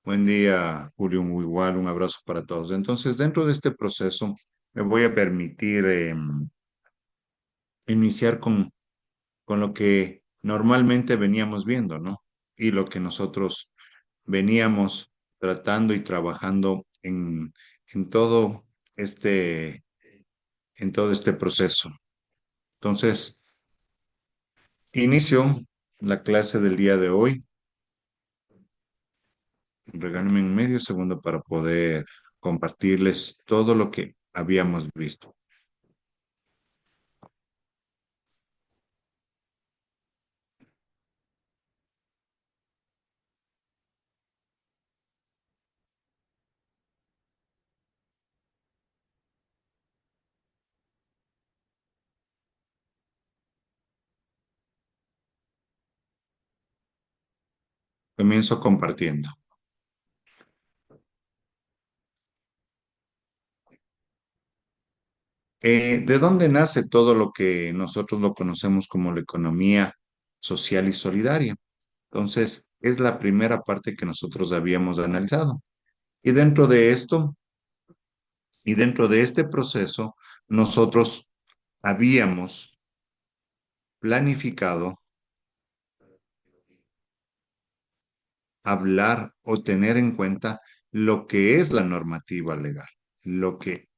Buen día, Julio. Muy igual, un abrazo para todos. Entonces, dentro de este proceso, me voy a permitir iniciar con lo que normalmente veníamos viendo, ¿no? Y lo que nosotros veníamos tratando y trabajando en todo este, en todo este proceso. Entonces, inicio la clase del día de hoy. Regálame un medio segundo para poder compartirles todo lo que habíamos visto. Comienzo compartiendo. ¿De dónde nace todo lo que nosotros lo conocemos como la economía social y solidaria? Entonces, es la primera parte que nosotros habíamos analizado. Y dentro de esto, y dentro de este proceso, nosotros habíamos planificado hablar o tener en cuenta lo que es la normativa legal, lo que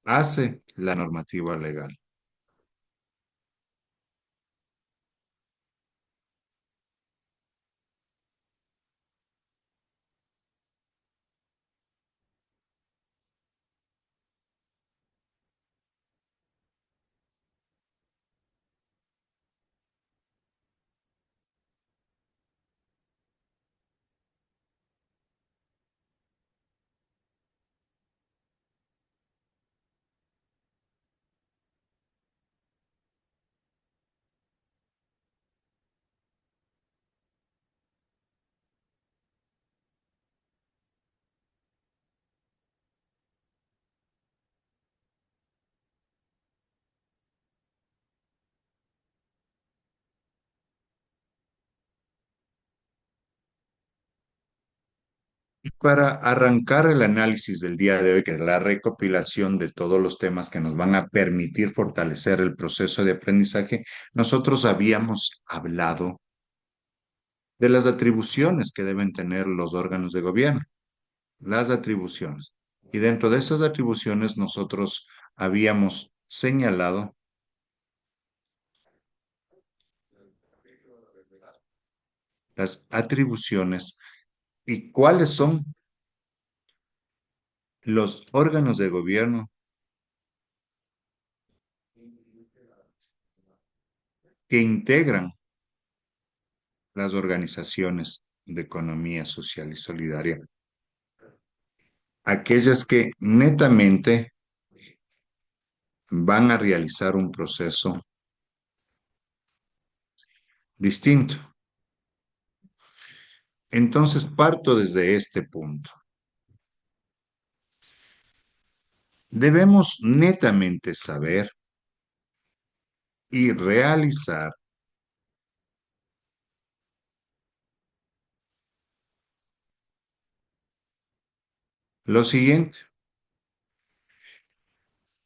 hace la normativa legal. Y para arrancar el análisis del día de hoy, que es la recopilación de todos los temas que nos van a permitir fortalecer el proceso de aprendizaje, nosotros habíamos hablado de las atribuciones que deben tener los órganos de gobierno, las atribuciones. Y dentro de esas atribuciones nosotros habíamos señalado las atribuciones y cuáles son los órganos de gobierno que integran las organizaciones de economía social y solidaria, aquellas que netamente van a realizar un proceso distinto. Entonces parto desde este punto. Debemos netamente saber y realizar lo siguiente,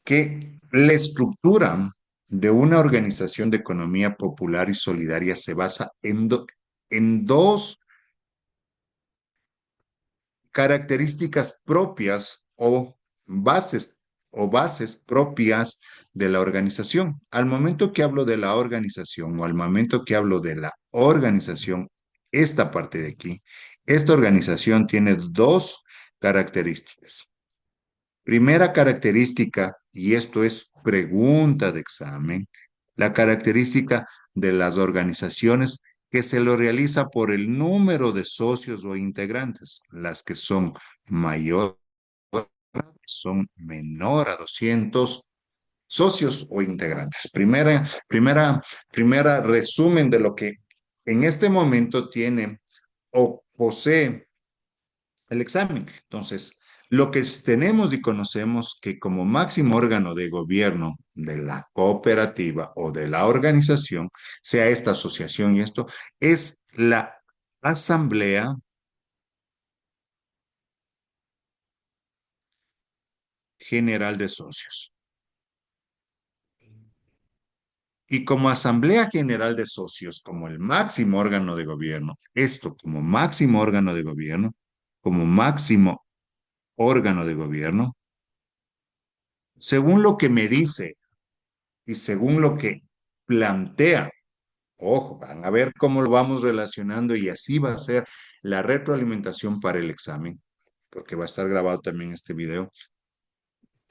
que la estructura de una organización de economía popular y solidaria se basa en dos características propias o bases propias de la organización. Al momento que hablo de la organización o al momento que hablo de la organización, esta parte de aquí, esta organización tiene dos características. Primera característica, y esto es pregunta de examen, la característica de las organizaciones que se lo realiza por el número de socios o integrantes, las que son mayor, son menor a 200 socios o integrantes. Primera resumen de lo que en este momento tiene o posee el examen. Entonces, lo que tenemos y conocemos que como máximo órgano de gobierno de la cooperativa o de la organización, sea esta asociación y esto, es la asamblea General de Socios. Y como Asamblea General de Socios, como el máximo órgano de gobierno, esto como máximo órgano de gobierno, como máximo órgano de gobierno, según lo que me dice y según lo que plantea, ojo, van a ver cómo lo vamos relacionando y así va a ser la retroalimentación para el examen, porque va a estar grabado también este video,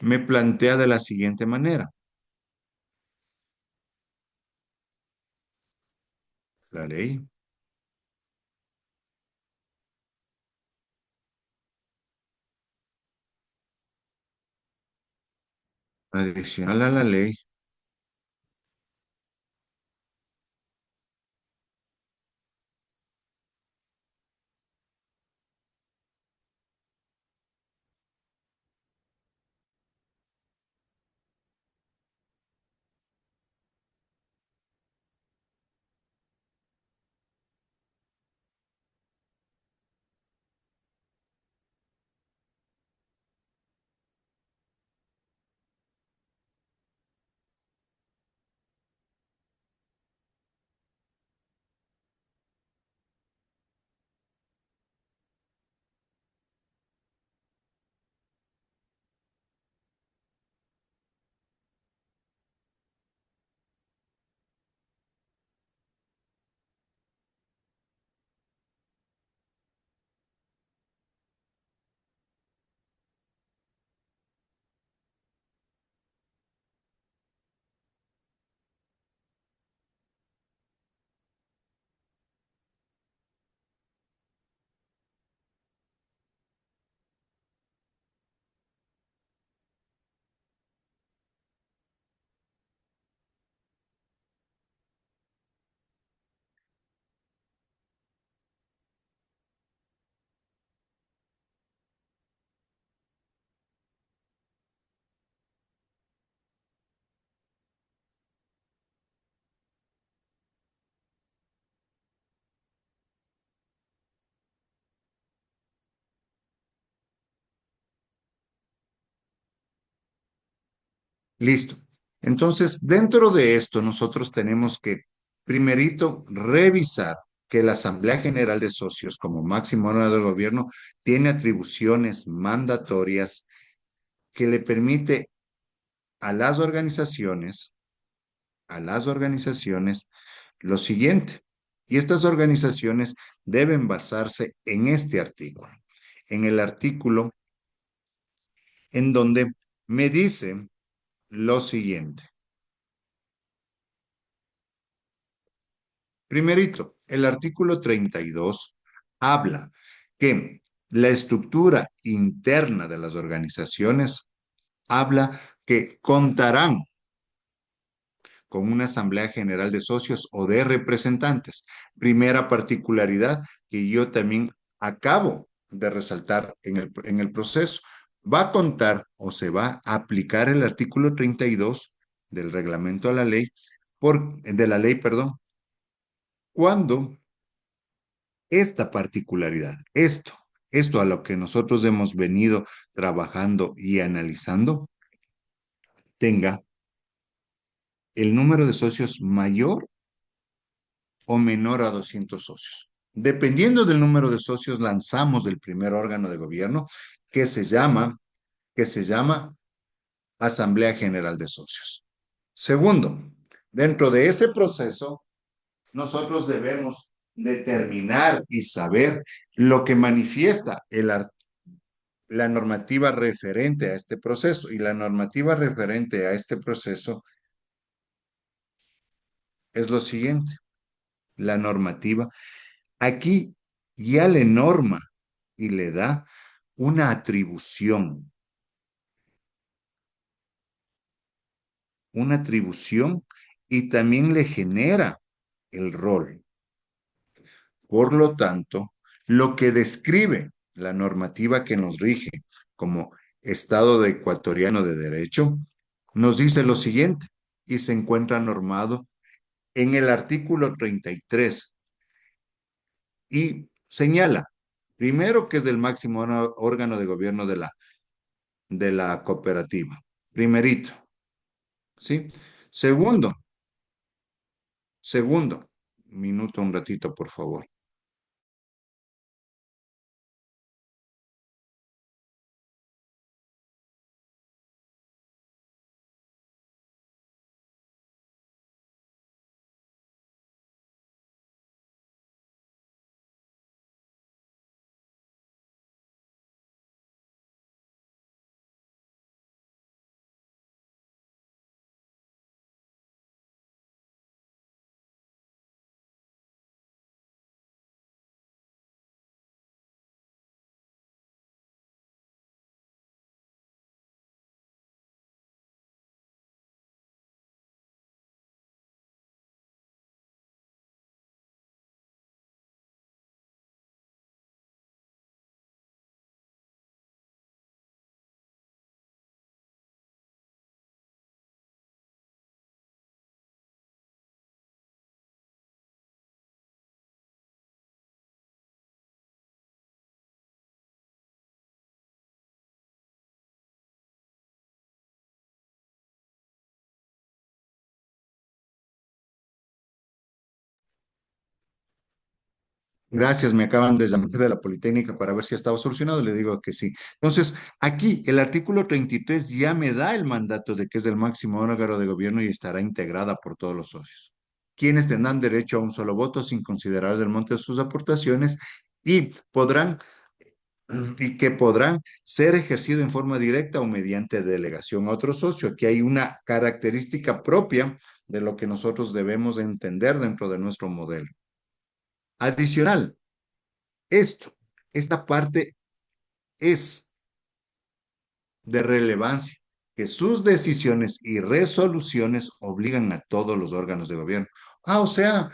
me plantea de la siguiente manera. La ley adicional a la ley listo. Entonces, dentro de esto, nosotros tenemos que, primerito, revisar que la Asamblea General de Socios, como máximo órgano del gobierno, tiene atribuciones mandatorias que le permite a las organizaciones, lo siguiente. Y estas organizaciones deben basarse en este artículo, en el artículo en donde me dice lo siguiente. Primerito, el artículo 32 habla que la estructura interna de las organizaciones habla que contarán con una asamblea general de socios o de representantes. Primera particularidad que yo también acabo de resaltar en el proceso. Va a contar o se va a aplicar el artículo 32 del reglamento a la ley, de la ley, perdón, cuando esta particularidad, esto a lo que nosotros hemos venido trabajando y analizando, tenga el número de socios mayor o menor a 200 socios. Dependiendo del número de socios, lanzamos el primer órgano de gobierno que se llama, que se llama Asamblea General de Socios. Segundo, dentro de ese proceso, nosotros debemos determinar y saber lo que manifiesta la normativa referente a este proceso. Y la normativa referente a este proceso es lo siguiente. La normativa aquí ya le norma y le da una atribución y también le genera el rol. Por lo tanto, lo que describe la normativa que nos rige como Estado de ecuatoriano de derecho, nos dice lo siguiente y se encuentra normado en el artículo 33 y señala, primero, que es del máximo órgano de gobierno de la de la cooperativa. Primerito, ¿sí? Segundo, segundo, minuto, un ratito, por favor. Gracias, me acaban de llamar de la Politécnica para ver si estaba solucionado. Le digo que sí. Entonces, aquí el artículo 33 ya me da el mandato de que es el máximo órgano de gobierno y estará integrada por todos los socios, quienes tendrán derecho a un solo voto sin considerar el monte de sus aportaciones y podrán y que podrán ser ejercido en forma directa o mediante delegación a otro socio. Aquí hay una característica propia de lo que nosotros debemos entender dentro de nuestro modelo. Adicional, esto, esta parte es de relevancia, que sus decisiones y resoluciones obligan a todos los órganos de gobierno. O sea,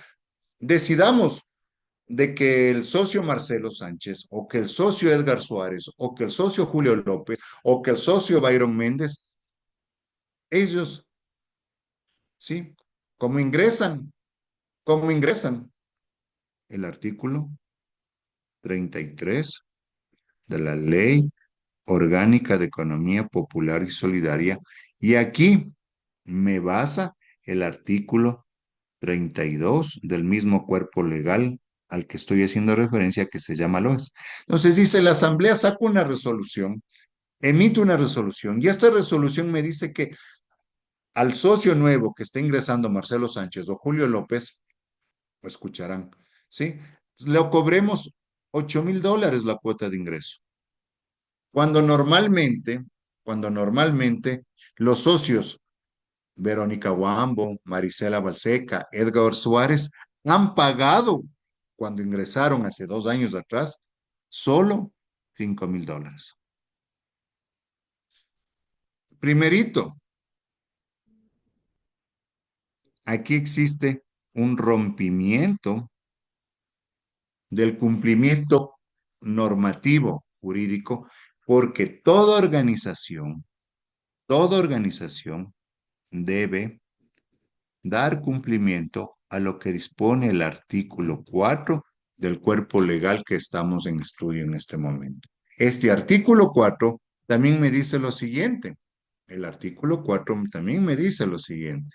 decidamos de que el socio Marcelo Sánchez, o que el socio Edgar Suárez, o que el socio Julio López, o que el socio Byron Méndez, ellos, ¿sí? ¿Cómo ingresan? ¿Cómo ingresan? El artículo 33 de la Ley Orgánica de Economía Popular y Solidaria. Y aquí me basa el artículo 32 del mismo cuerpo legal al que estoy haciendo referencia, que se llama LOES. Entonces dice, la Asamblea saca una resolución, emite una resolución, y esta resolución me dice que al socio nuevo que está ingresando, Marcelo Sánchez o Julio López, pues escucharán, ¿sí? Le cobremos $8,000 la cuota de ingreso. Cuando normalmente, cuando normalmente los socios Verónica Wambo, Marisela Balseca, Edgar Suárez han pagado cuando ingresaron hace 2 años atrás solo $5,000. Primerito, aquí existe un rompimiento del cumplimiento normativo jurídico porque toda organización debe dar cumplimiento a lo que dispone el artículo 4 del cuerpo legal que estamos en estudio en este momento. Este artículo 4 también me dice lo siguiente. El artículo 4 también me dice lo siguiente.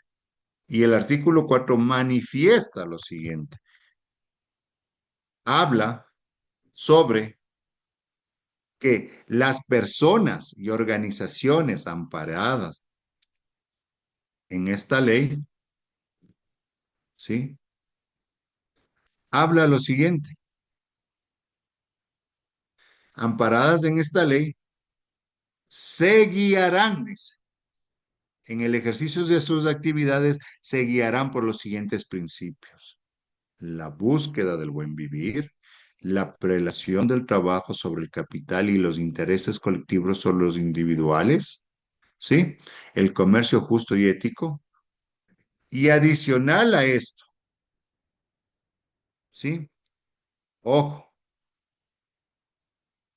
Y el artículo 4 manifiesta lo siguiente. Habla sobre que las personas y organizaciones amparadas en esta ley, ¿sí? Habla lo siguiente. Amparadas en esta ley, se guiarán, dice, en el ejercicio de sus actividades, se guiarán por los siguientes principios: la búsqueda del buen vivir, la prelación del trabajo sobre el capital y los intereses colectivos sobre los individuales, ¿sí? El comercio justo y ético. Y adicional a esto, ¿sí? Ojo,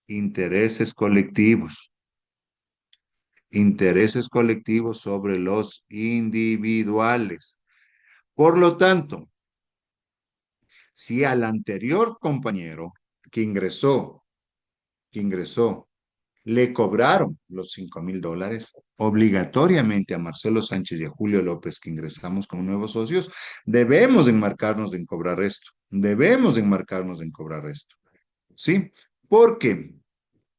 intereses colectivos, intereses colectivos sobre los individuales. Por lo tanto, si al anterior compañero que ingresó Le cobraron los $5,000 obligatoriamente a Marcelo Sánchez y a Julio López, que ingresamos como nuevos socios. Debemos enmarcarnos en cobrar esto. Debemos enmarcarnos en cobrar esto. ¿Sí? ¿Por qué?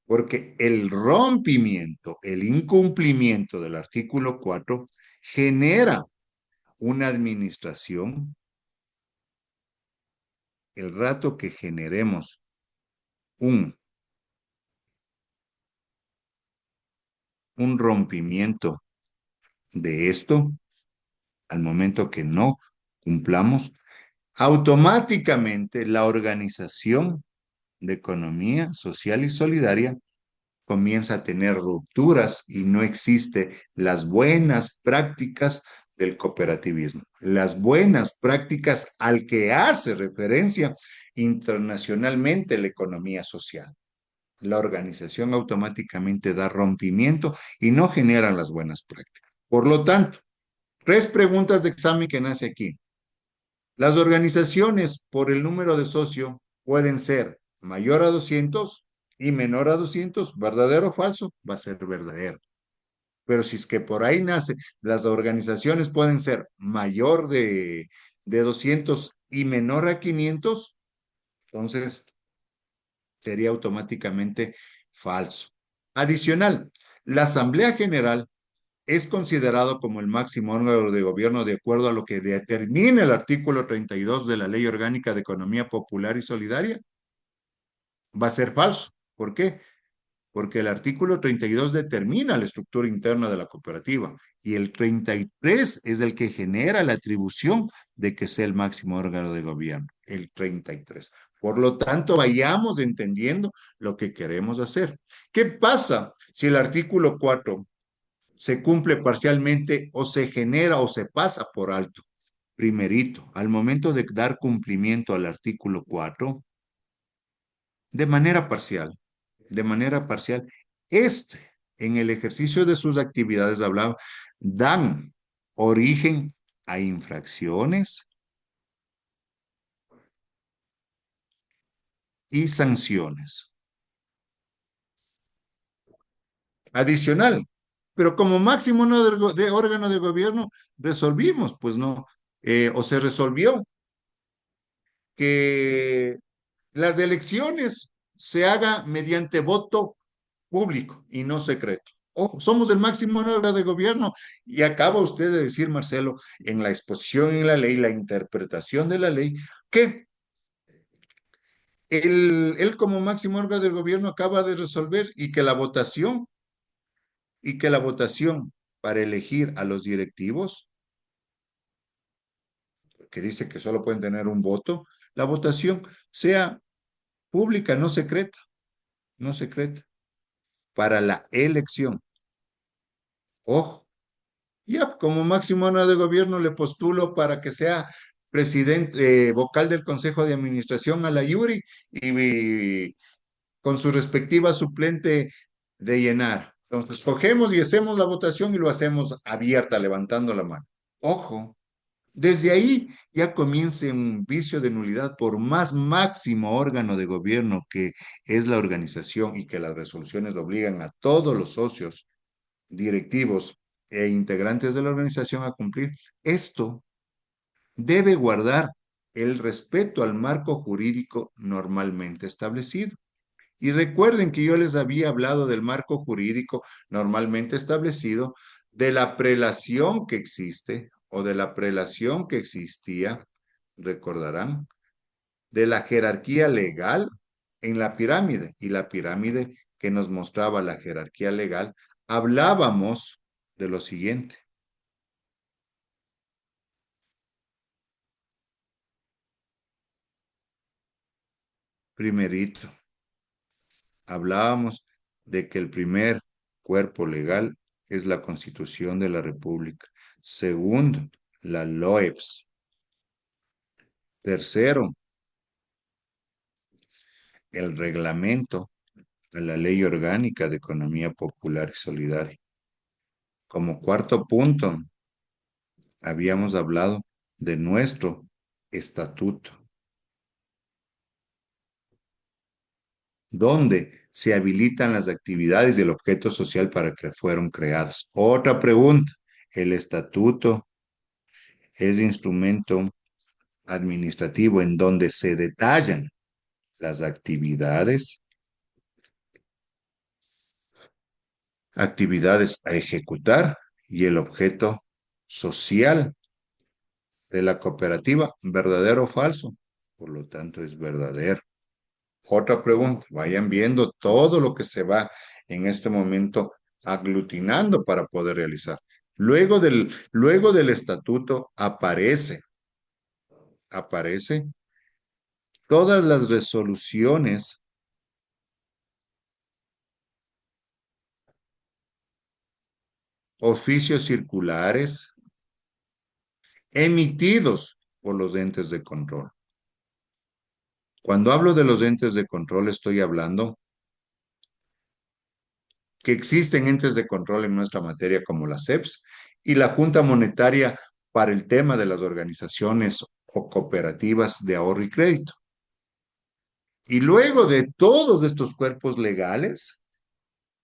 Porque el rompimiento, el incumplimiento del artículo 4 genera una administración. El rato que generemos un, un rompimiento de esto, al momento que no cumplamos, automáticamente la Organización de Economía Social y Solidaria comienza a tener rupturas y no existe las buenas prácticas del cooperativismo, las buenas prácticas al que hace referencia internacionalmente la economía social. La organización automáticamente da rompimiento y no genera las buenas prácticas. Por lo tanto, tres preguntas de examen que nace aquí. Las organizaciones por el número de socio pueden ser mayor a 200 y menor a 200, ¿verdadero o falso? Va a ser verdadero. Pero si es que por ahí nace, las organizaciones pueden ser mayor de 200 y menor a 500, entonces sería automáticamente falso. Adicional, la Asamblea General es considerado como el máximo órgano de gobierno de acuerdo a lo que determina el artículo 32 de la Ley Orgánica de Economía Popular y Solidaria. Va a ser falso. ¿Por qué? Porque el artículo 32 determina la estructura interna de la cooperativa y el 33 es el que genera la atribución de que sea el máximo órgano de gobierno, el 33. Por lo tanto, vayamos entendiendo lo que queremos hacer. ¿Qué pasa si el artículo 4 se cumple parcialmente o se genera o se pasa por alto? Primerito, al momento de dar cumplimiento al artículo 4, de manera parcial, de manera parcial, este, en el ejercicio de sus actividades, hablaba, dan origen a infracciones y sanciones. Adicional, pero como máximo no de órgano de gobierno, resolvimos, pues no, o se resolvió que las elecciones se haga mediante voto público y no secreto. Ojo, somos el máximo órgano de gobierno y acaba usted de decir, Marcelo, en la exposición en la ley, la interpretación de la ley, que él como máximo órgano de gobierno acaba de resolver y que la votación para elegir a los directivos, que dice que solo pueden tener un voto, la votación sea pública, no secreta, no secreta, para la elección. Ojo, ya como máximo órgano de gobierno le postulo para que sea presidente, vocal del Consejo de Administración a la Yuri y con su respectiva suplente de llenar. Entonces, cogemos y hacemos la votación y lo hacemos abierta, levantando la mano. Ojo, desde ahí ya comienza un vicio de nulidad por más máximo órgano de gobierno que es la organización y que las resoluciones obligan a todos los socios directivos e integrantes de la organización a cumplir. Esto debe guardar el respeto al marco jurídico normalmente establecido. Y recuerden que yo les había hablado del marco jurídico normalmente establecido, de la prelación que existe o de la prelación que existía, recordarán, de la jerarquía legal en la pirámide y la pirámide que nos mostraba la jerarquía legal, hablábamos de lo siguiente. Primerito, hablábamos de que el primer cuerpo legal es la Constitución de la República. Segundo, la LOEPS. Tercero, el reglamento de la Ley Orgánica de Economía Popular y Solidaria. Como cuarto punto, habíamos hablado de nuestro estatuto, donde se habilitan las actividades y el objeto social para que fueron creadas. Otra pregunta, ¿el estatuto es instrumento administrativo en donde se detallan las actividades a ejecutar y el objeto social de la cooperativa? ¿Verdadero o falso? Por lo tanto, es verdadero. Otra pregunta, vayan viendo todo lo que se va en este momento aglutinando para poder realizar. Luego del estatuto aparece todas las resoluciones, oficios circulares emitidos por los entes de control. Cuando hablo de los entes de control, estoy hablando que existen entes de control en nuestra materia como la CEPS y la Junta Monetaria para el tema de las organizaciones o cooperativas de ahorro y crédito. Y luego de todos estos cuerpos legales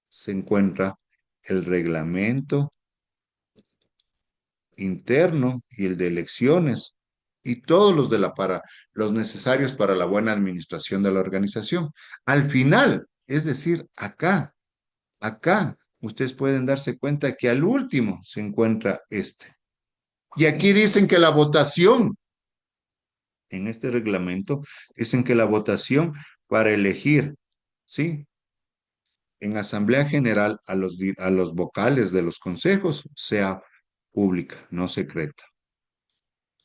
se encuentra el reglamento interno y el de elecciones y todos los los necesarios para la buena administración de la organización. Al final, es decir, acá, ustedes pueden darse cuenta que al último se encuentra este. Y aquí dicen que la votación, en este reglamento, dicen que la votación para elegir, ¿sí? En Asamblea General a los vocales de los consejos sea pública, no secreta,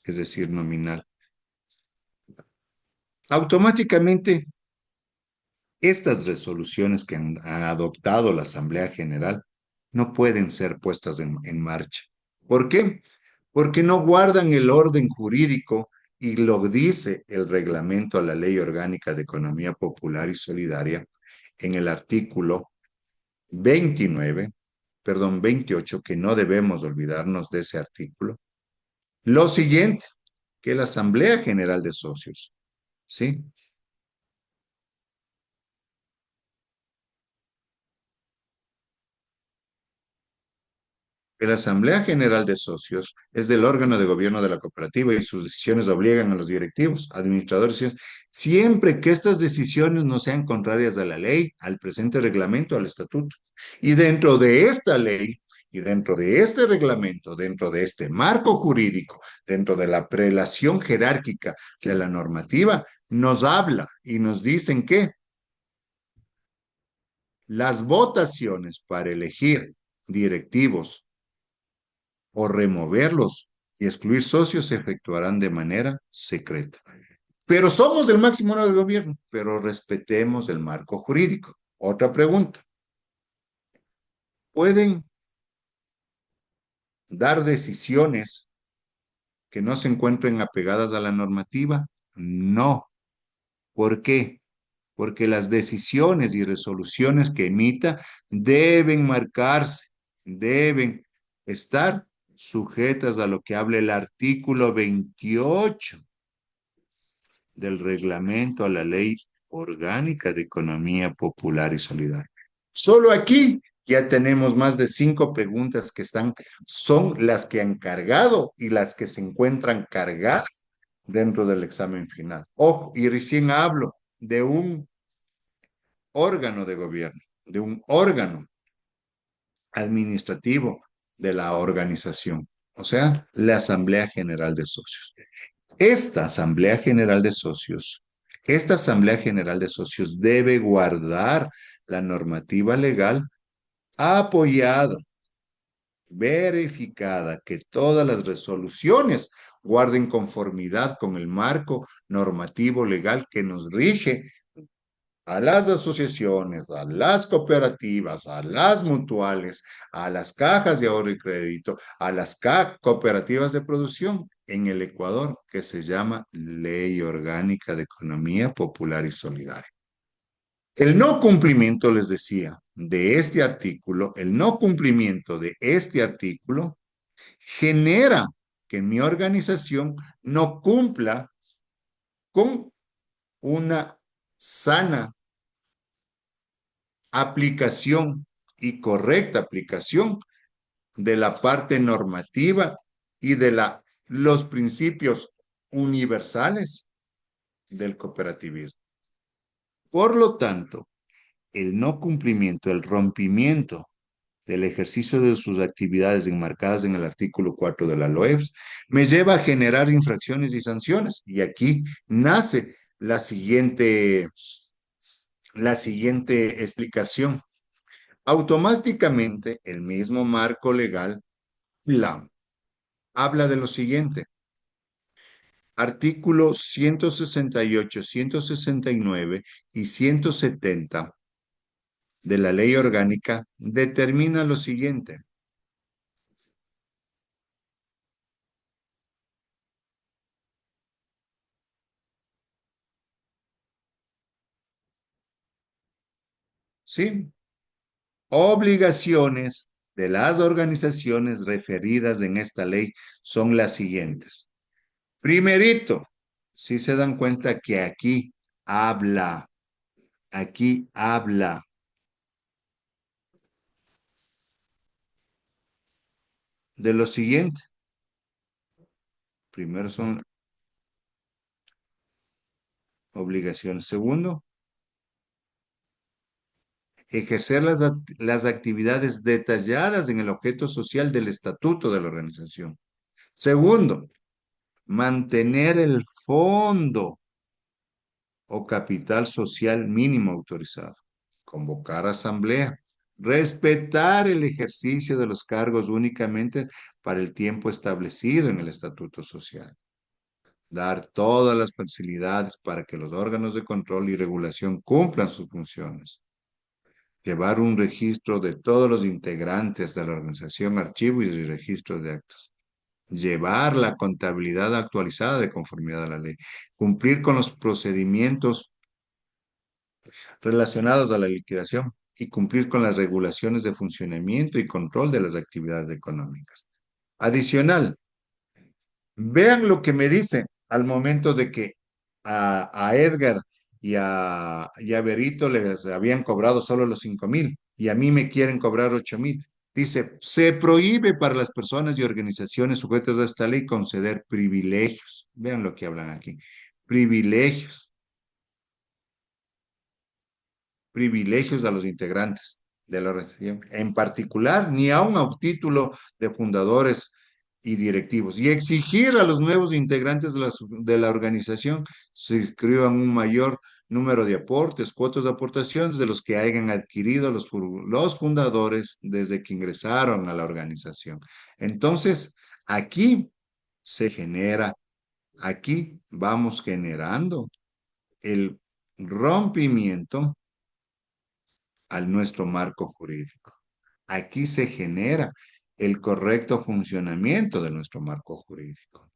es decir, nominal. Automáticamente, estas resoluciones que han adoptado la Asamblea General no pueden ser puestas en marcha. ¿Por qué? Porque no guardan el orden jurídico y lo dice el reglamento a la Ley Orgánica de Economía Popular y Solidaria en el artículo 29, perdón, 28, que no debemos olvidarnos de ese artículo. Lo siguiente, que la Asamblea General de Socios, ¿sí? Que la Asamblea General de Socios es del órgano de gobierno de la cooperativa y sus decisiones obligan a los directivos, administradores, siempre que estas decisiones no sean contrarias a la ley, al presente reglamento, al estatuto. Y dentro de esta ley y dentro de este reglamento, dentro de este marco jurídico, dentro de la prelación jerárquica de la normativa, nos habla y nos dicen que las votaciones para elegir directivos o removerlos y excluir socios se efectuarán de manera secreta. Pero somos del máximo órgano de gobierno, pero respetemos el marco jurídico. Otra pregunta. ¿Pueden dar decisiones que no se encuentren apegadas a la normativa? No. ¿Por qué? Porque las decisiones y resoluciones que emita deben marcarse, deben estar sujetas a lo que habla el artículo 28 del reglamento a la Ley Orgánica de Economía Popular y Solidaria. Solo aquí ya tenemos más de 5 preguntas que son las que han cargado y las que se encuentran cargadas dentro del examen final. Ojo, y recién hablo de un órgano de gobierno, de un órgano administrativo de la organización, o sea, la Asamblea General de Socios. Esta Asamblea General de Socios, esta Asamblea General de Socios debe guardar la normativa legal apoyada, verificada, que todas las resoluciones guarden conformidad con el marco normativo legal que nos rige a las asociaciones, a las cooperativas, a las mutuales, a las cajas de ahorro y crédito, a las cooperativas de producción en el Ecuador, que se llama Ley Orgánica de Economía Popular y Solidaria. El no cumplimiento, les decía, de este artículo, el no cumplimiento de este artículo genera que mi organización no cumpla con una sana aplicación y correcta aplicación de la parte normativa y de los principios universales del cooperativismo. Por lo tanto, el no cumplimiento, el rompimiento del ejercicio de sus actividades enmarcadas en el artículo 4 de la LOEPS me lleva a generar infracciones y sanciones. Y aquí nace la siguiente explicación. Automáticamente, el mismo marco legal la, habla de lo siguiente. Artículos 168, 169 y 170 de la ley orgánica determina lo siguiente. ¿Sí? Obligaciones de las organizaciones referidas en esta ley son las siguientes. Primerito, si se dan cuenta que aquí habla de lo siguiente. Primero son obligaciones. Segundo, ejercer las actividades detalladas en el objeto social del estatuto de la organización. Segundo, mantener el fondo o capital social mínimo autorizado. Convocar asamblea. Respetar el ejercicio de los cargos únicamente para el tiempo establecido en el estatuto social. Dar todas las facilidades para que los órganos de control y regulación cumplan sus funciones. Llevar un registro de todos los integrantes de la organización, archivo y registro de actos. Llevar la contabilidad actualizada de conformidad a la ley. Cumplir con los procedimientos relacionados a la liquidación y cumplir con las regulaciones de funcionamiento y control de las actividades económicas. Adicional, vean lo que me dice al momento de que a Edgar y a Berito les habían cobrado solo los 5,000 y a mí me quieren cobrar 8,000. Dice, se prohíbe para las personas y organizaciones sujetas a esta ley conceder privilegios. Vean lo que hablan aquí. Privilegios privilegios a los integrantes de la organización, en particular, ni aun a un título de fundadores y directivos, y exigir a los nuevos integrantes de la organización se inscriban un mayor número de aportes, cuotas de aportaciones de los que hayan adquirido los fundadores desde que ingresaron a la organización. Entonces, aquí se genera, aquí vamos generando el rompimiento a nuestro marco jurídico. Aquí se genera el correcto funcionamiento de nuestro marco jurídico.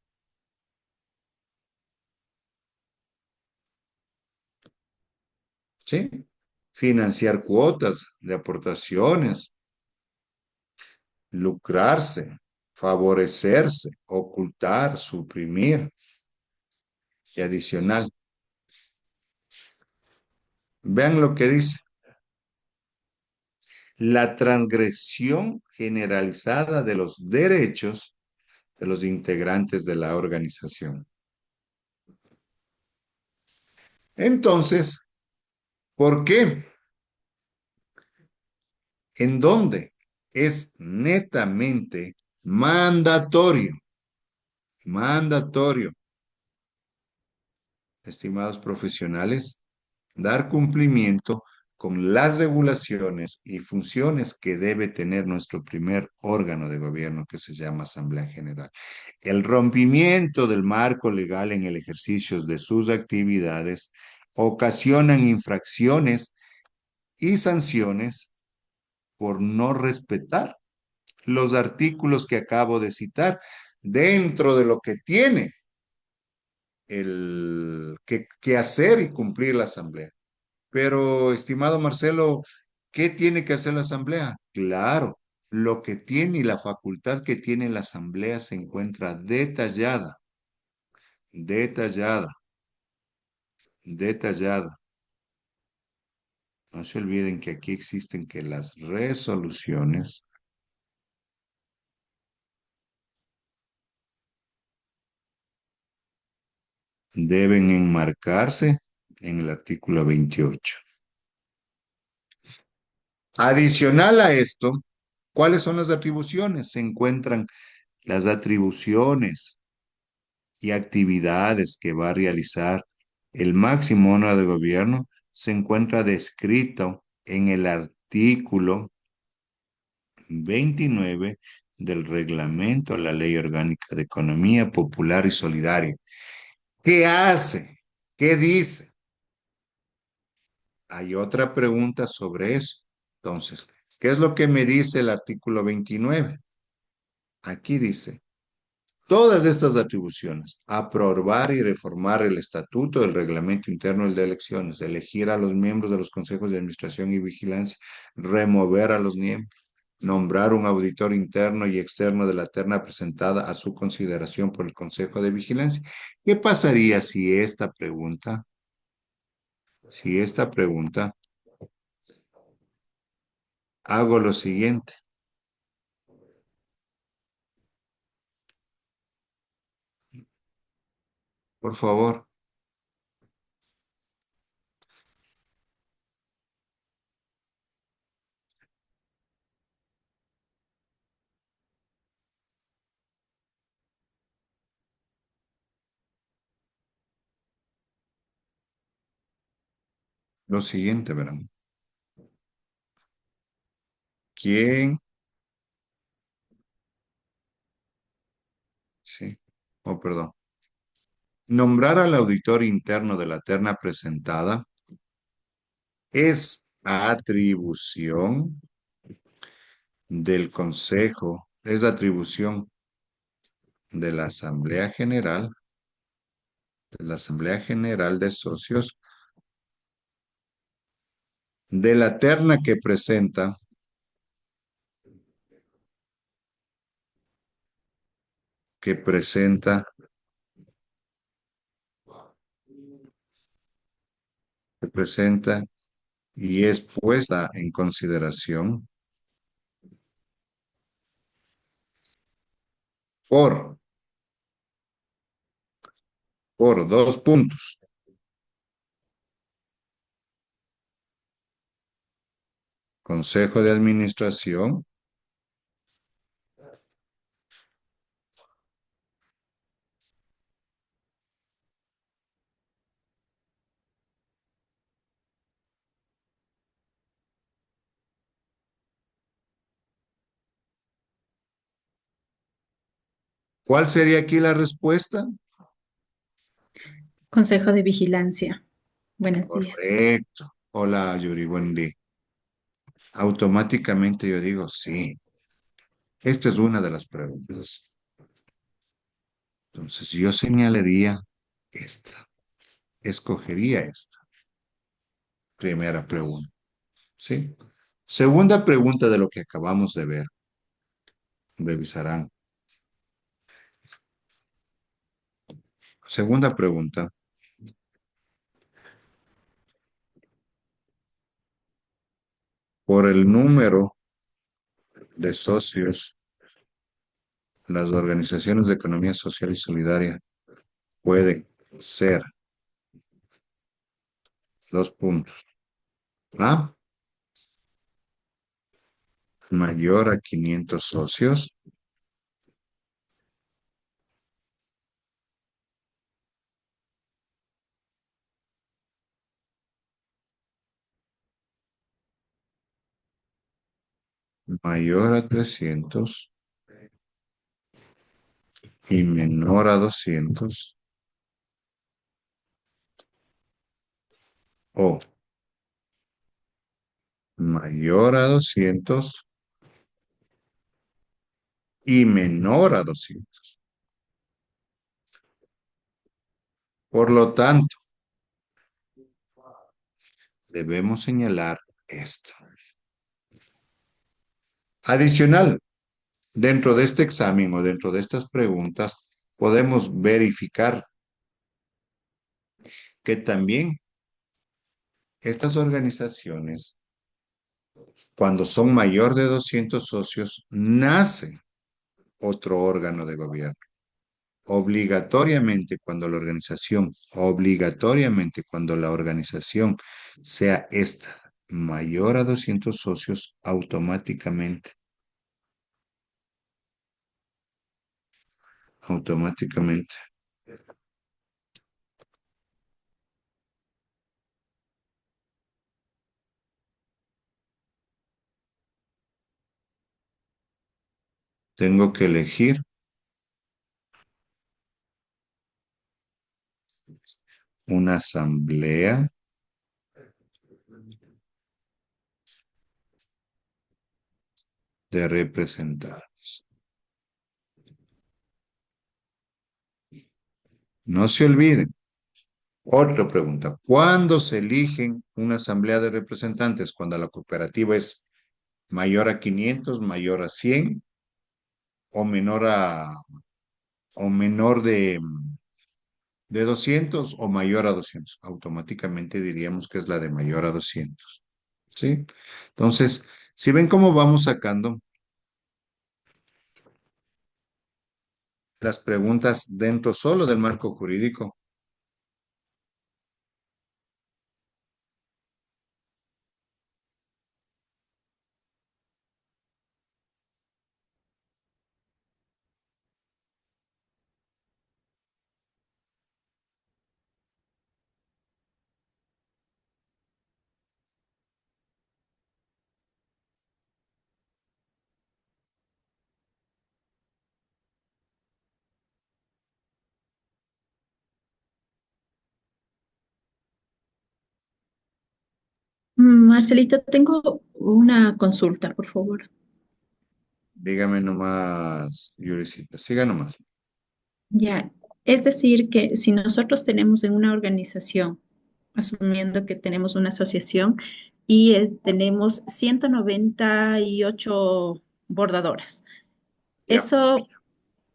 ¿Sí? Financiar cuotas de aportaciones, lucrarse, favorecerse, ocultar, suprimir y adicional. Vean lo que dice. La transgresión generalizada de los derechos de los integrantes de la organización. Entonces, ¿por qué? En donde es netamente mandatorio, mandatorio, estimados profesionales, dar cumplimiento con las regulaciones y funciones que debe tener nuestro primer órgano de gobierno que se llama Asamblea General. El rompimiento del marco legal en el ejercicio de sus actividades ocasionan infracciones y sanciones por no respetar los artículos que acabo de citar dentro de lo que tiene que hacer y cumplir la Asamblea. Pero, estimado Marcelo, ¿qué tiene que hacer la Asamblea? Claro, lo que tiene y la facultad que tiene la Asamblea se encuentra detallada, detallada, detallada. No se olviden que aquí existen que las resoluciones deben enmarcarse en el artículo 28. Adicional a esto, ¿cuáles son las atribuciones? Se encuentran las atribuciones y actividades que va a realizar el máximo órgano de gobierno. Se encuentra descrito en el artículo 29 del reglamento a la Ley Orgánica de Economía Popular y Solidaria. ¿Qué hace? ¿Qué dice? Hay otra pregunta sobre eso. Entonces, ¿qué es lo que me dice el artículo 29? Aquí dice, todas estas atribuciones, aprobar y reformar el estatuto, el reglamento interno de elecciones, elegir a los miembros de los consejos de administración y vigilancia, remover a los miembros, nombrar un auditor interno y externo de la terna presentada a su consideración por el Consejo de Vigilancia. ¿Qué pasaría si esta pregunta hago lo siguiente? Por favor, lo siguiente, verán. ¿Quién? Sí. Oh, perdón. Nombrar al auditor interno de la terna presentada es atribución del Consejo, es atribución de la Asamblea General de Socios, de la terna que presenta y es puesta en consideración por, por dos puntos. Consejo de Administración, ¿cuál sería aquí la respuesta? Consejo de Vigilancia. Buenos días. Correcto. Hola, Yuri, buen día. Automáticamente yo digo, sí, esta es una de las preguntas. Entonces yo señalaría esta, escogería esta. Primera pregunta, ¿sí? Segunda pregunta de lo que acabamos de ver, revisarán. Segunda pregunta, por el número de socios, las organizaciones de economía social y solidaria pueden ser dos puntos. A, mayor a 500 socios. Mayor a 300 y menor a 200, o mayor a 200 y menor a 200. Por lo tanto, debemos señalar esto. Adicional, dentro de este examen o dentro de estas preguntas, podemos verificar que también Estas organizaciones, cuando son mayor de 200 socios, nace otro órgano de gobierno. Obligatoriamente cuando la organización sea esta mayor a 200 socios, automáticamente tengo que elegir una asamblea de representantes. No se olviden. Otra pregunta. ¿Cuándo se eligen una asamblea de representantes? Cuando la cooperativa es mayor a 500, mayor a 100 o menor de 200 o mayor a 200. Automáticamente diríamos que es la de mayor a 200. ¿Sí? Entonces, si ven cómo vamos sacando las preguntas dentro solo del marco jurídico. Marcelito, tengo una consulta, por favor. Dígame nomás, Yuricita, siga nomás. Ya, es decir, que si nosotros tenemos en una organización, asumiendo que tenemos una asociación y tenemos 198 bordadoras, Ya. eso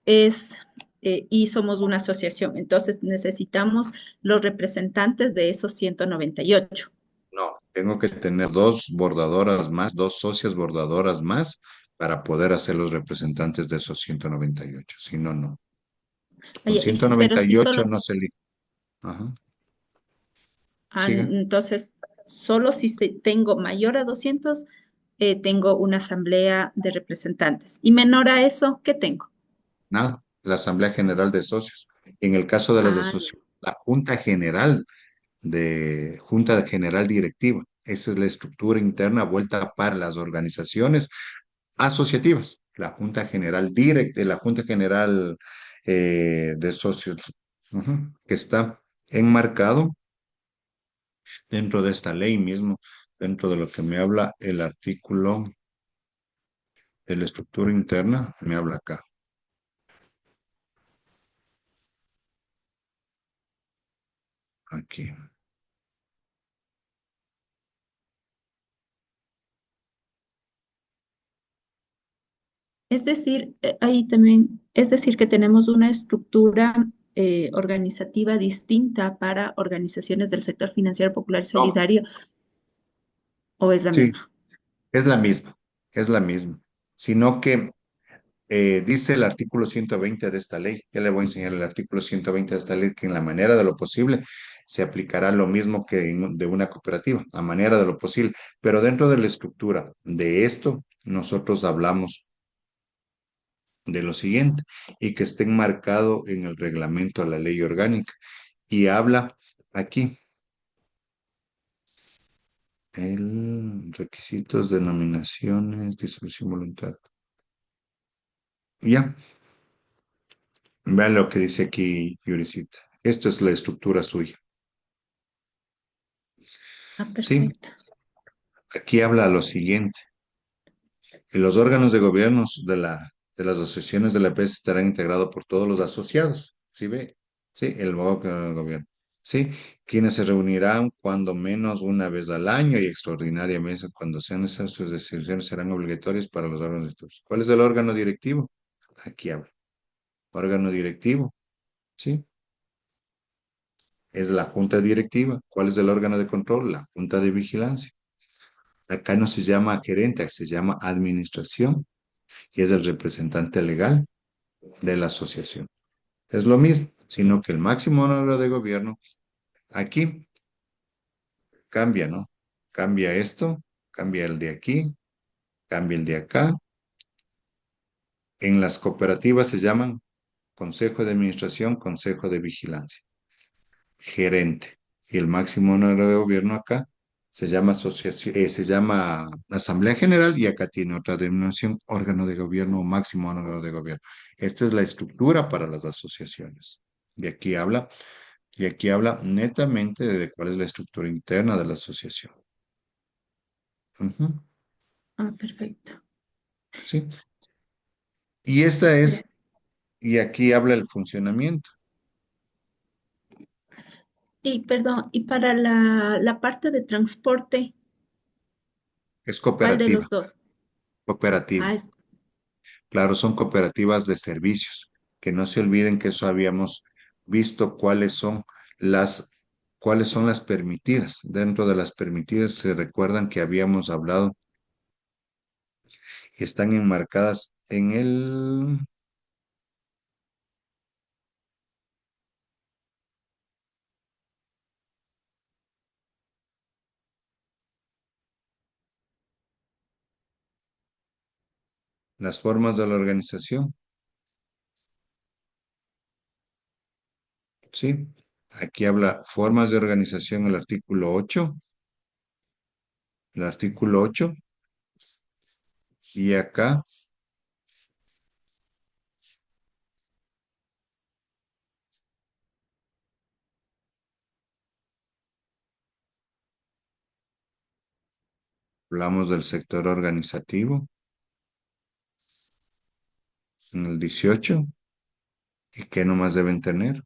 es, y somos una asociación, entonces necesitamos los representantes de esos 198. No, tengo que tener dos bordadoras más, dos socias bordadoras más para poder hacer los representantes de esos 198. Si no, no. Con ciento Pero noventa si y ocho solo, no se elige. Ajá. Siga. entonces, solo si tengo mayor a 200, tengo una asamblea de representantes. Y menor a eso, ¿qué tengo? Nada. La Asamblea General de Socios. En el caso de las Ah, asociaciones, la Junta General Directiva. Esa es la estructura interna vuelta para las organizaciones asociativas. La Junta General de Socios, ujú, que está enmarcado dentro de esta ley mismo, dentro de lo que me habla el artículo de la estructura interna, me habla acá, aquí. es decir, ahí también, es decir, que tenemos una estructura organizativa distinta para organizaciones del sector financiero popular y No, solidario, ¿o es la sí, misma? es la misma, sino que dice el artículo 120 de esta ley. Ya le voy a enseñar el artículo 120 de esta ley, que en la manera de lo posible se aplicará lo mismo que de una cooperativa, a manera de lo posible. Pero dentro de la estructura de esto, nosotros hablamos de lo siguiente y que esté enmarcado en el reglamento a la ley orgánica. Y habla aquí, el requisitos, denominaciones, disolución voluntaria. Ya, vean lo que dice aquí, Yuricita. Esto es la estructura suya. Ah, Sí, perfecto. aquí habla lo siguiente. Y los órganos de gobierno de las asociaciones de la EPS estarán integrados por todos los asociados. ¿Sí ve? Sí, el órgano de gobierno. Sí, quienes se reunirán cuando menos una vez al año y extraordinariamente cuando sean necesarias sus decisiones serán obligatorias para los órganos directivos. ¿Cuál es el órgano directivo? Aquí habla. Órgano directivo. Sí, es la junta directiva. ¿Cuál es el órgano de control? La junta de vigilancia. Acá no se llama gerente, se llama administración y es el representante legal de la asociación. Es lo mismo, sino que el máximo órgano de gobierno aquí cambia, ¿no? Cambia esto, cambia el de aquí, cambia el de acá. En las cooperativas se llaman consejo de administración, consejo de vigilancia, gerente. Y el máximo órgano de gobierno acá se llama asociación, se llama Asamblea General y acá tiene otra denominación, órgano de gobierno o máximo órgano de gobierno. Esta es la estructura para las asociaciones. Y aquí habla, y aquí habla netamente de cuál es la estructura interna de la asociación. Ujú, Ah, perfecto. sí. Y esta Ya. es, y aquí habla el funcionamiento. Y perdón, y para la parte de transporte, Es ¿cuál de cooperativa, los dos? cooperativa. Ah, es, Claro, son cooperativas de servicios. Que no se olviden que eso habíamos visto las, cuáles son las permitidas. Dentro de las permitidas se recuerdan que habíamos hablado y están enmarcadas en las formas de la organización. ¿Sí? Aquí habla formas de organización, el artículo 8, y acá hablamos del sector organizativo, en el 18, y qué nomás deben tener.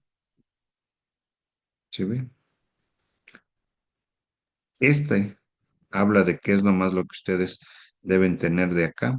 ¿Sí ve? Este habla de qué es nomás lo que ustedes deben tener de acá.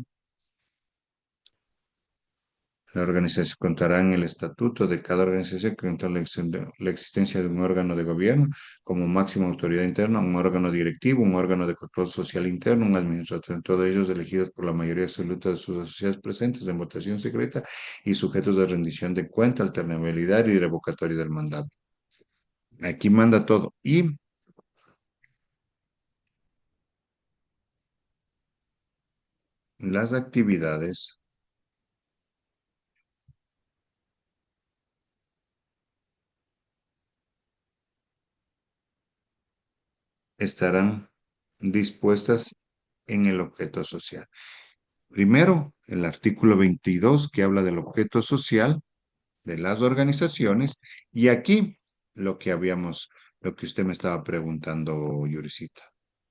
La organización contará en el estatuto de cada organización que contará la existencia de un órgano de gobierno como máxima autoridad interna, un órgano directivo, un órgano de control social interno, un administrador, todos ellos elegidos por la mayoría absoluta de sus asociados presentes en votación secreta y sujetos de rendición de cuenta, alternabilidad y revocatoria del mandato. Aquí manda todo. Y las actividades estarán dispuestas en el objeto social. Primero, el artículo 22 que habla del objeto social de las organizaciones y aquí lo que habíamos, lo que usted me estaba preguntando, Yuricita.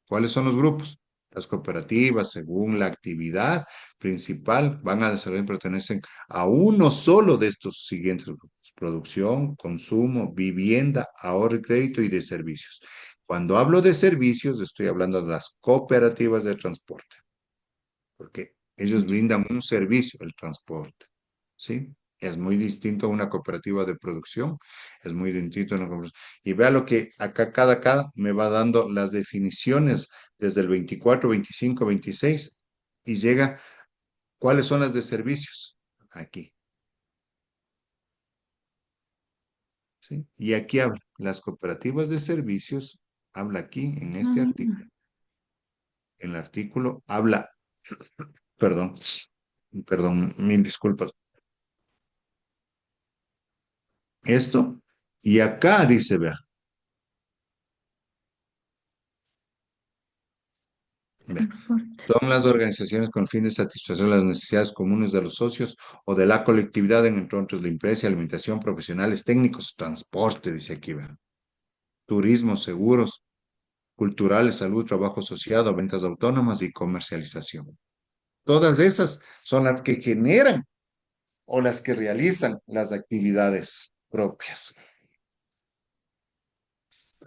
¿Cuáles son los grupos? Las cooperativas, según la actividad principal, van a desarrollar y pertenecen a uno solo de estos siguientes grupos: producción, consumo, vivienda, ahorro y crédito y de servicios. Cuando hablo de servicios, estoy hablando de las cooperativas de transporte porque ellos brindan un servicio, el transporte, ¿sí? Es muy distinto a una cooperativa de producción, es muy distinto a una cooperativa. Y vea lo que acá cada me va dando las definiciones desde el 24, 25, 26 y llega, ¿cuáles son las de servicios? Aquí, ¿sí? Y aquí habla, las cooperativas de servicios, habla aquí en este artículo. mm, El artículo habla, perdón, perdón, mil disculpas. Esto, y acá dice, vea, vea, transporte. son las organizaciones con el fin de satisfacer las necesidades comunes de los socios o de la colectividad en entre otros la empresa, alimentación, profesionales, técnicos, transporte, dice aquí, vea, turismo, seguros, culturales, salud, trabajo asociado, ventas autónomas y comercialización. Todas esas son las que generan o las que realizan las actividades propias,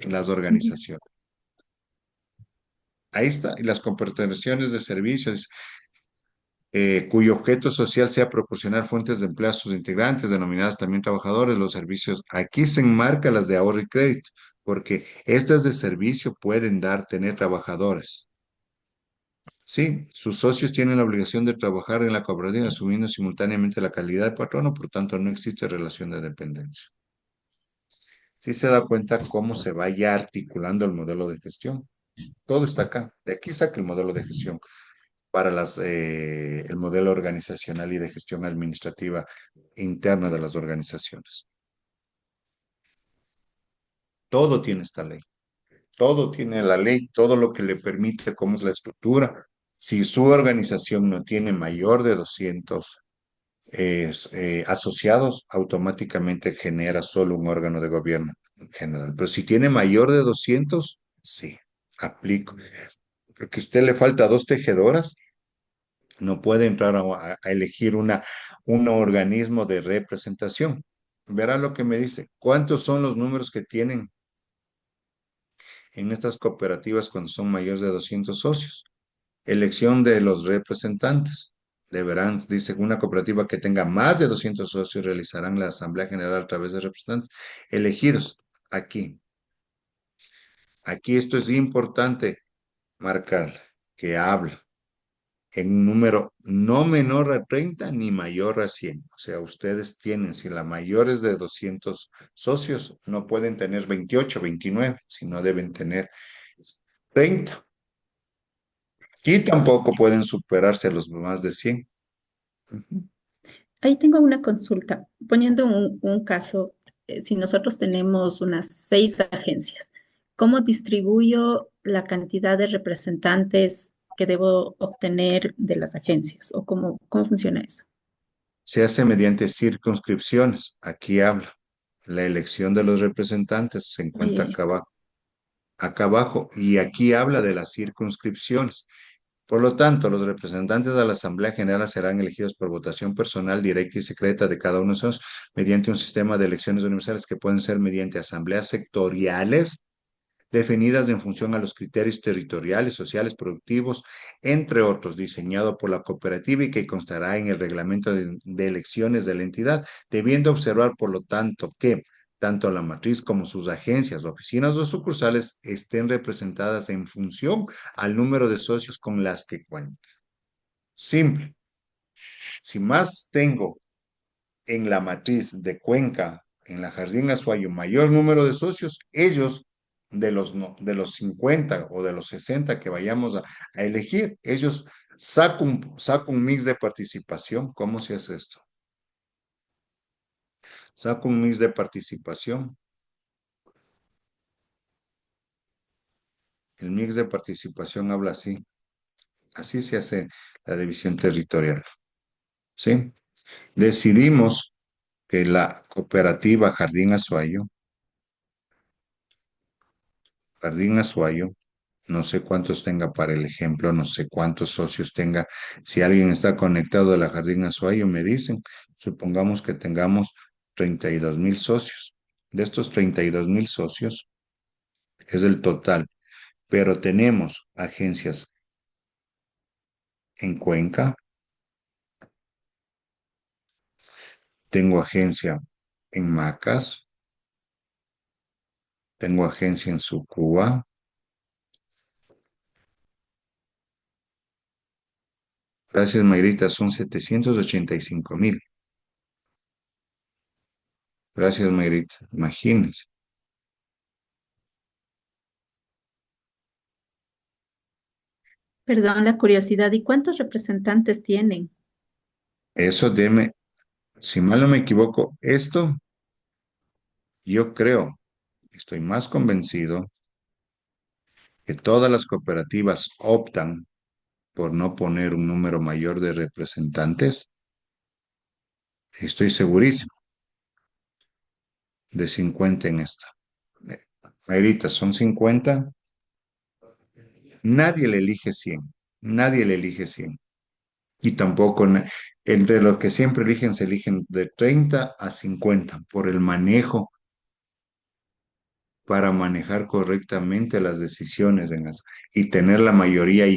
las Ya. organizaciones. Ahí está, y las cooperaciones de servicios. cuyo objeto social sea proporcionar fuentes de empleo a sus integrantes, denominadas también trabajadores, los servicios. Aquí se enmarca las de ahorro y crédito, porque estas de servicio pueden tener trabajadores. Sí, sus socios tienen la obligación de trabajar en la cooperativa, asumiendo simultáneamente la calidad de patrono, por tanto no existe relación de dependencia. Sí se da cuenta cómo se vaya articulando el modelo de gestión. Todo está acá. De aquí saca el modelo de gestión para el modelo organizacional y de gestión administrativa interna de las organizaciones. Todo tiene esta ley. Todo tiene la ley, todo lo que le permite, cómo es la estructura. Si su organización no tiene mayor de 200 asociados, automáticamente genera solo un órgano de gobierno en general. Pero si tiene mayor de 200, sí, aplico. Porque a usted le falta dos tejedoras, no puede entrar a elegir un organismo de representación. Verá lo que me dice. ¿Cuántos son los números que tienen en estas cooperativas cuando son mayores de 200 socios? Elección de los representantes. Deberán, dice, una cooperativa que tenga más de 200 socios realizarán la Asamblea General a través de representantes elegidos aquí. Aquí esto es importante marcar, que habla en un número no menor a 30 ni mayor a 100. O sea, ustedes tienen, si la mayor es de 200 socios, no pueden tener 28, 29, sino deben tener 30. Y tampoco pueden superarse a los más de 100. Ujú. Ahí tengo una consulta. Poniendo un caso, si nosotros tenemos unas 6 agencias, ¿cómo distribuyo la cantidad de representantes que debo obtener de las agencias? ¿O cómo funciona eso? Se hace mediante circunscripciones. Aquí habla. La elección de los representantes se Ay, encuentra ay, ay. acá abajo. Acá abajo. Y aquí habla de las circunscripciones. Por lo tanto, los representantes de la Asamblea General serán elegidos por votación personal, directa y secreta de cada uno de esos mediante un sistema de elecciones universales que pueden ser mediante asambleas sectoriales definidas en función a los criterios territoriales, sociales, productivos, entre otros, diseñado por la cooperativa y que constará en el reglamento de elecciones de la entidad, debiendo observar, por lo tanto, que tanto la matriz como sus agencias, oficinas o sucursales estén representadas en función al número de socios con las que cuentan. Simple. Si más tengo en la matriz de Cuenca, en la Jardín Azuayo, mayor número de socios, ellos de los 50 o de los 60 que vayamos a elegir, ellos saco un mix de participación. ¿Cómo se hace esto? Saco un mix de participación. El mix de participación habla así. Así se hace la división territorial. ¿Sí? Decidimos que la cooperativa Jardín Azuayo, no sé cuántos tenga para el ejemplo, no sé cuántos socios tenga. Si alguien está conectado a la Jardín Azuayo, me dicen, supongamos que tengamos 32,000 socios. De estos 32,000 socios es el total, pero tenemos agencias en Cuenca, tengo agencia en Macas, tengo agencia en Sucúa. Gracias, Mayrita, son 785,000. Gracias, Mayrita. Imagínense. Perdón la curiosidad. ¿Y cuántos representantes tienen? Eso deme, si mal no me equivoco, esto yo creo, estoy más convencido que todas las cooperativas optan por no poner un número mayor de representantes. Estoy segurísimo de 50 en esta. Eh, Mayrita, son 50. Nadie le elige 100. Nadie le elige 100. Y tampoco, entre los que siempre eligen, se eligen de 30 a 50 por el manejo, para manejar correctamente las decisiones y tener la mayoría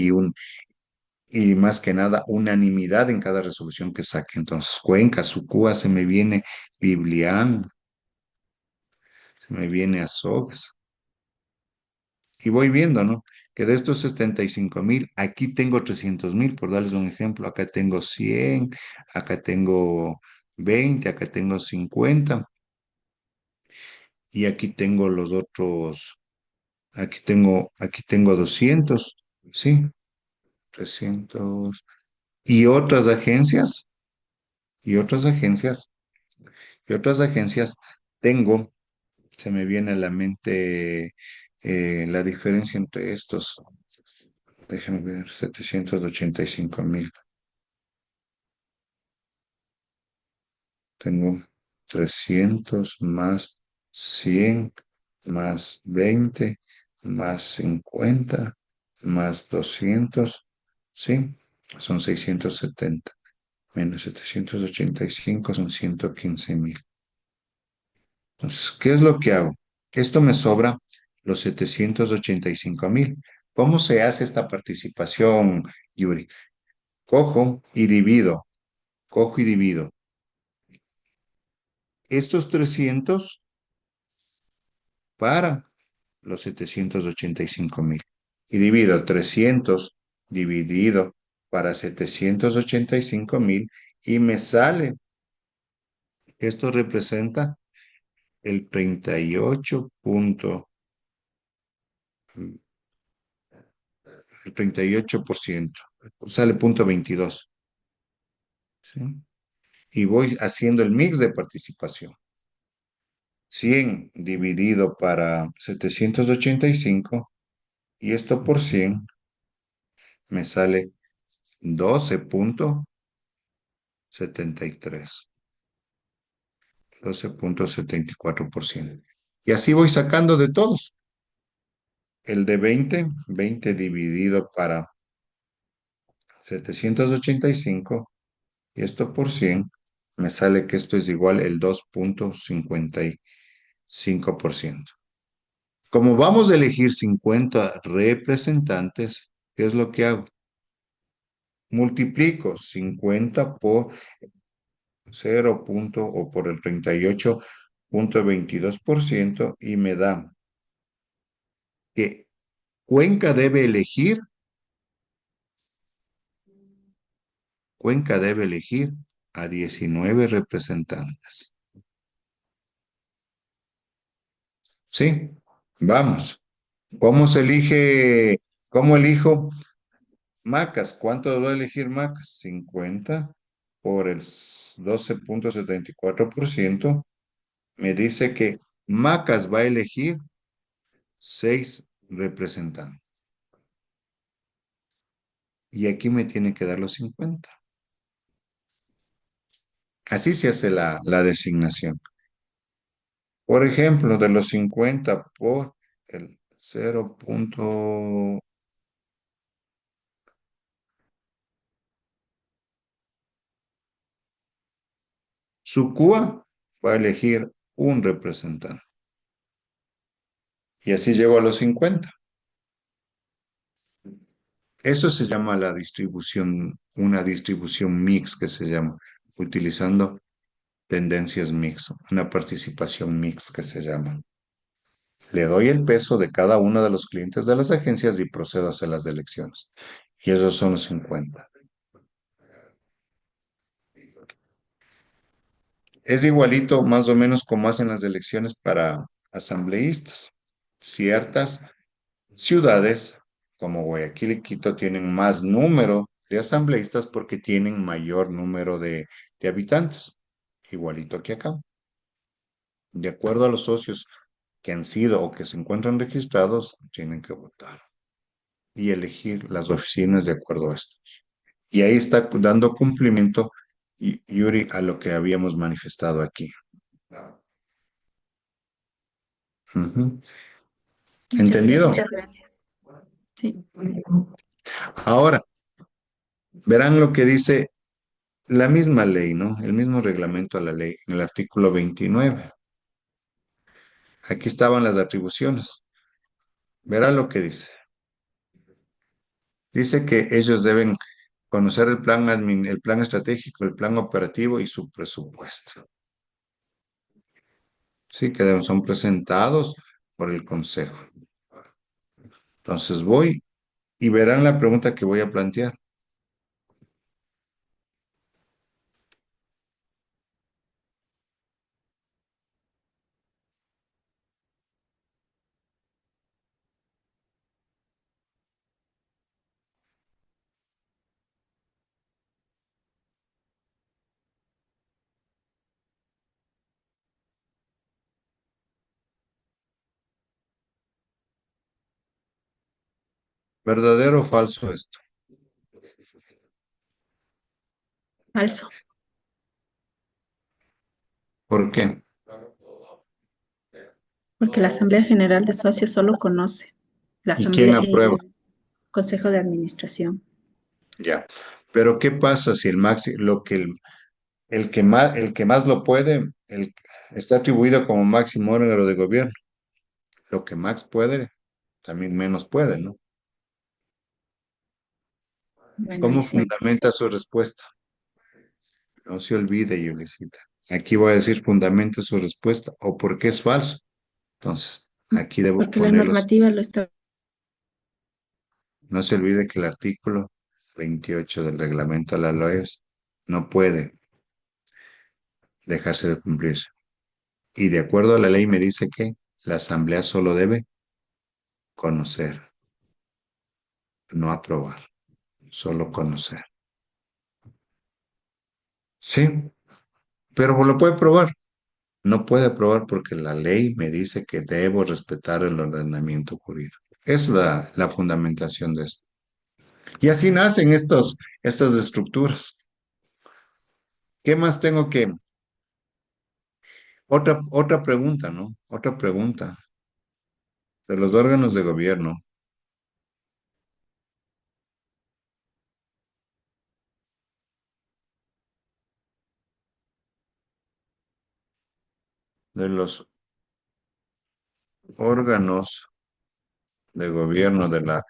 y más que nada unanimidad en cada resolución que saque. Entonces, Cuenca, Sucúa, se me viene Biblián, se me viene Azogues. Y voy viendo, ¿no? Que de estos 75.000, aquí tengo 300.000, por darles un ejemplo. Acá tengo 100, acá tengo 20, acá tengo 50, y aquí tengo los otros, aquí tengo 200, ¿sí? 300. Y otras agencias, y otras agencias, y otras agencias, tengo, se me viene a la mente la diferencia entre estos. Déjenme ver, 785.000. Tengo 300 más 100 más 20 más 50 más 200. ¿Sí? Son 670. Menos 785 son 115.000. Entonces, ¿qué es lo que hago? Esto me sobra los 785.000. ¿Cómo se hace esta participación, Yuri? Cojo y divido, cojo y divido. Estos 300 para los 785.000. Y divido 300 dividido para 785.000 y me sale, esto representa el 38%, sale 0.22, ¿sí? Y voy haciendo el mix de participación. 100 dividido para 785 y esto por 100 me sale 12.73, 12.74%. Y así voy sacando de todos. El de 20 dividido para 785 y esto por 100 me sale que esto es igual el 2.55%. Como vamos a elegir 50 representantes, ¿qué es lo que hago? Multiplico 50 por 0. O por el 38.22% y me da que Cuenca debe elegir, Cuenca debe elegir a 19 representantes. ¿Sí? Vamos. ¿Cómo se elige? ¿Cómo elijo Macas? ¿Cuánto va a elegir Macas? 50 por el 12.74%. Me dice que Macas va a elegir 6 representantes. Y aquí me tiene que dar los 50. Así se hace la designación. Por ejemplo, de los 50 por el 0. Sucúa va a elegir un representante. Y así llego a los 50. Eso se llama la distribución, una distribución mix que se llama, utilizando tendencias mix, una participación mix que se llama. Le doy el peso de cada uno de los clientes de las agencias y procedo a hacer las elecciones. Y esos son los 50. Es igualito más o menos como hacen las elecciones para asambleístas. Ciertas ciudades como Guayaquil y Quito tienen más número de asambleístas porque tienen mayor número de habitantes, igualito que acá. De acuerdo a los socios que han sido o que se encuentran registrados, tienen que votar y elegir las oficinas de acuerdo a esto. Y ahí está dando cumplimiento, Yuri, a lo que habíamos manifestado aquí. Ujú. ¿Entendido? Muchas gracias. Sí. Ahora, verán lo que dice la misma ley, ¿no? El mismo reglamento a la ley, en el artículo 29. Aquí estaban las atribuciones. Verán lo que dice. Dice que ellos deben Conocer el plan estratégico, el plan operativo y su presupuesto. Sí, que son presentados por el Consejo. Entonces voy y verán la pregunta que voy a plantear. ¿Verdadero o falso esto? Falso, ¿Por qué? porque la Asamblea General de Socios solo conoce la ¿Y quién Asamblea, aprueba? el Consejo de Administración. Ya. Pero ¿qué pasa si el máximo, lo que el que más lo puede, está atribuido como máximo órgano de gobierno? Lo que más puede, también menos puede, ¿no? Bueno, ahí ¿Cómo sí. fundamenta su respuesta? No se olvide, Yulisita. Aquí voy a decir fundamenta su respuesta o por qué es falso. Entonces, aquí debo Porque la ponerlos. normativa lo está. No se olvide que el artículo 28 del reglamento de la LOES no puede dejarse de cumplir. Y de acuerdo a la ley me dice que la asamblea solo debe conocer, no aprobar, solo conocer. Sí, pero lo puede aprobar. No puede aprobar porque la ley me dice que debo respetar el ordenamiento jurídico. Es la fundamentación de esto. Y así nacen estas estructuras. ¿Qué más tengo que? Otra pregunta, ¿no? Otra pregunta. De los órganos de gobierno, de los órganos de gobierno de la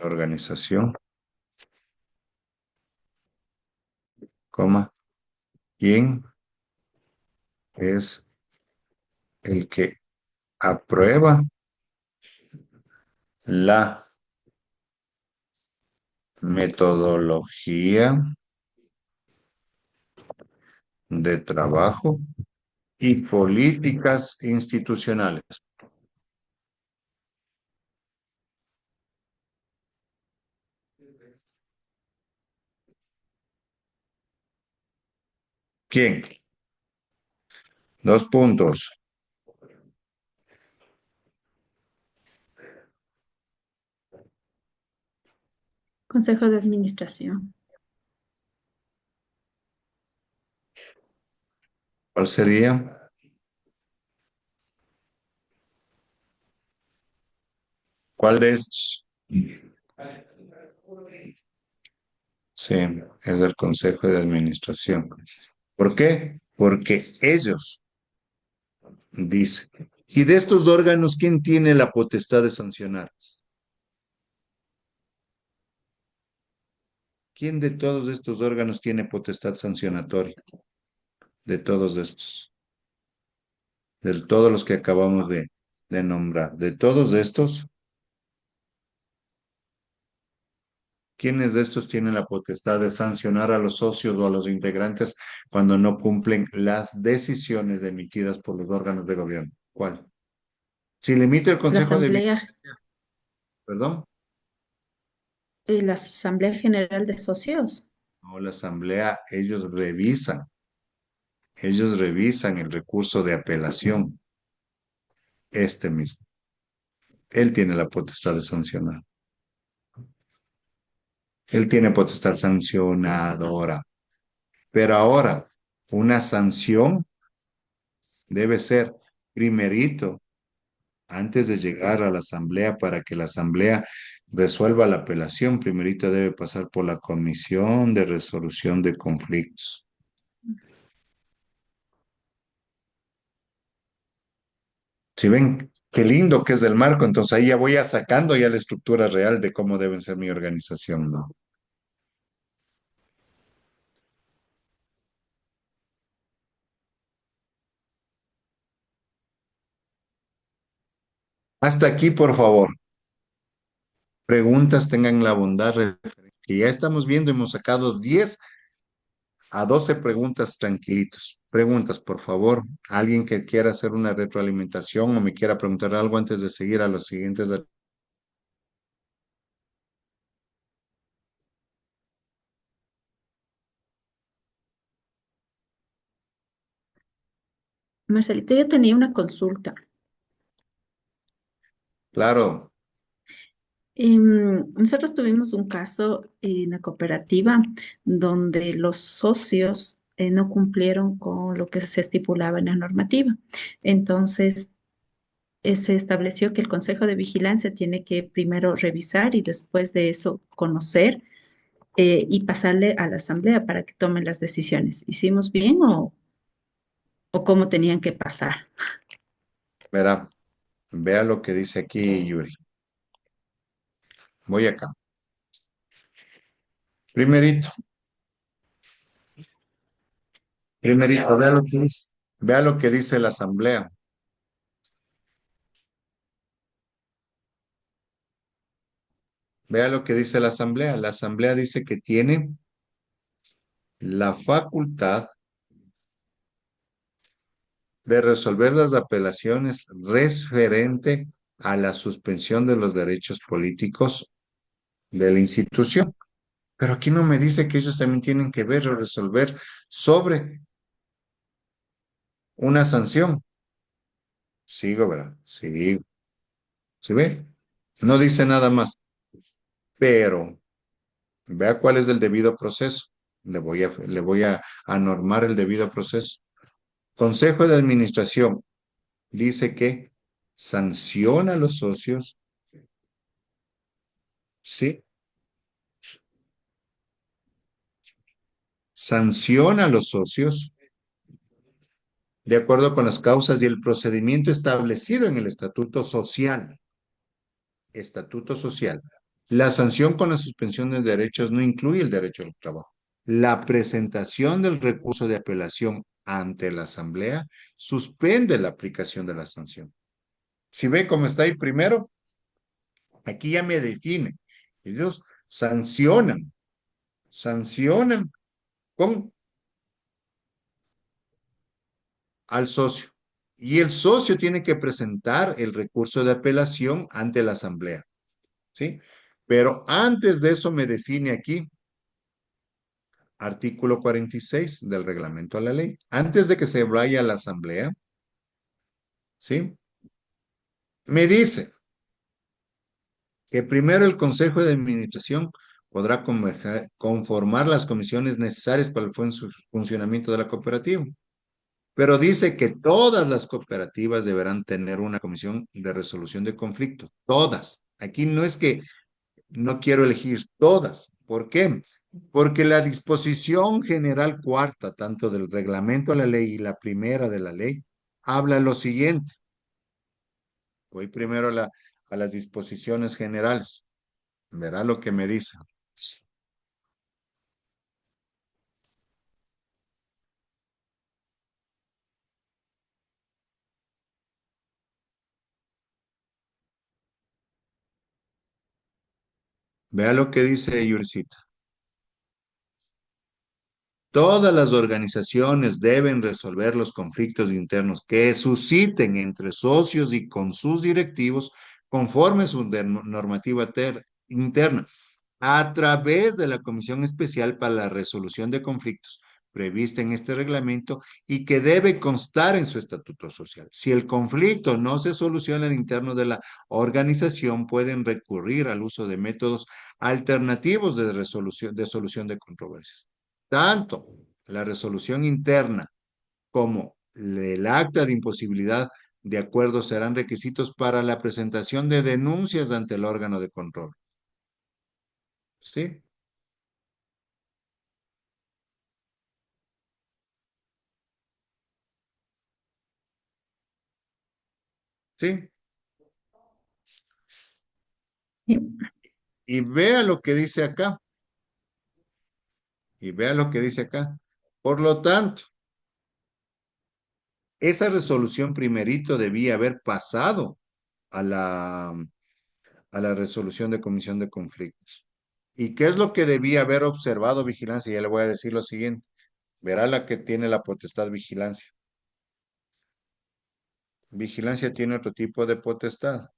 organización, coma, ¿quién es el que aprueba la metodología de trabajo y políticas institucionales? ¿Quién? Dos puntos. Consejo de Administración. ¿Cuál sería? ¿Cuál de estos? Sí, es el Consejo de Administración. ¿Por qué? Porque ellos dicen. ¿Y de estos órganos quién tiene la potestad de sancionar? ¿Quién de todos estos órganos tiene potestad sancionatoria? De todos estos, de todos los que acabamos de nombrar. De todos estos, ¿quiénes de estos tienen la potestad de sancionar a los socios o a los integrantes cuando no cumplen las decisiones emitidas por los órganos de gobierno? ¿Cuál? Si le emite el La Consejo de... Asamblea, Perdón. la Asamblea General de Socios. No, la asamblea, ellos revisan el recurso de apelación, este mismo. Él tiene la potestad de sancionar. Él tiene potestad sancionadora. Pero ahora, una sanción debe ser primerito, antes de llegar a la asamblea para que la asamblea resuelva la apelación, primerito debe pasar por la comisión de resolución de conflictos. Si ven qué lindo que es el marco, entonces ahí ya voy a sacando ya la estructura real de cómo debe ser mi organización, ¿no? Hasta aquí, por favor. Preguntas tengan la bondad, que ya estamos viendo, hemos sacado 10 a 12 preguntas tranquilitos. Preguntas, por favor. Alguien que quiera hacer una retroalimentación o me quiera preguntar algo antes de seguir a los siguientes. Marcelito, yo tenía una consulta. Claro, Nosotros tuvimos un caso en la cooperativa donde los socios no cumplieron con lo que se estipulaba en la normativa. Entonces, se estableció que el Consejo de Vigilancia tiene que primero revisar y después de eso conocer y pasarle a la Asamblea para que tomen las decisiones. ¿Hicimos bien o cómo tenían que pasar? verá, vea lo que dice aquí Yuri. Voy acá. Primerito, primerito, vea lo que dice. Vea lo que dice la asamblea. Vea lo que dice la asamblea. La asamblea dice que tiene la facultad de resolver las apelaciones referente a la suspensión de los derechos políticos de la institución. Pero aquí no me dice que ellos también tienen que ver o resolver sobre una sanción. Sigo, ¿verdad? Sigo. ¿Sí ve? No dice nada más. Pero vea cuál es el debido proceso. Le voy a normar el debido proceso. Consejo de Administración dice que sanciona a los socios, ¿sí? Sanciona a los socios de acuerdo con las causas y el procedimiento establecido en el estatuto social. Estatuto social. La sanción con la suspensión de derechos no incluye el derecho al trabajo. La presentación del recurso de apelación ante la Asamblea suspende la aplicación de la sanción. Si ve cómo está ahí primero, aquí ya me define. Ellos sancionan con al socio. Y el socio tiene que presentar el recurso de apelación ante la Asamblea, ¿sí? Pero antes de eso me define aquí artículo 46 del reglamento a la ley. Antes de que se vaya a la asamblea, ¿sí? Me dice que primero el Consejo de Administración podrá conformar las comisiones necesarias para el funcionamiento de la cooperativa. Pero dice que todas las cooperativas deberán tener una comisión de resolución de conflictos. Todas. Aquí no es que no quiero elegir todas. ¿Por qué? Porque la disposición general cuarta, tanto del reglamento a la ley y la primera de la ley, habla lo siguiente. Voy primero a las disposiciones generales. Verá lo que me dice. Vea lo que dice Yurcita. Todas las organizaciones deben resolver los conflictos internos que susciten entre socios y con sus directivos conforme su normativa interna a través de la Comisión Especial para la Resolución de Conflictos prevista en este reglamento y que debe constar en su estatuto social. Si el conflicto no se soluciona al interno de la organización, pueden recurrir al uso de métodos alternativos de solución de controversias. Tanto la resolución interna como el acta de imposibilidad de acuerdo serán requisitos para la presentación de denuncias ante el órgano de control. ¿Sí? ¿Sí? Y vea lo que dice acá, y vea lo que dice acá. Por lo tanto, esa resolución primerito debía haber pasado a la resolución de comisión de conflictos. ¿Y qué es lo que debía haber observado vigilancia? Ya le voy a decir lo siguiente. Verá la que tiene la potestad vigilancia. Vigilancia tiene otro tipo de potestad.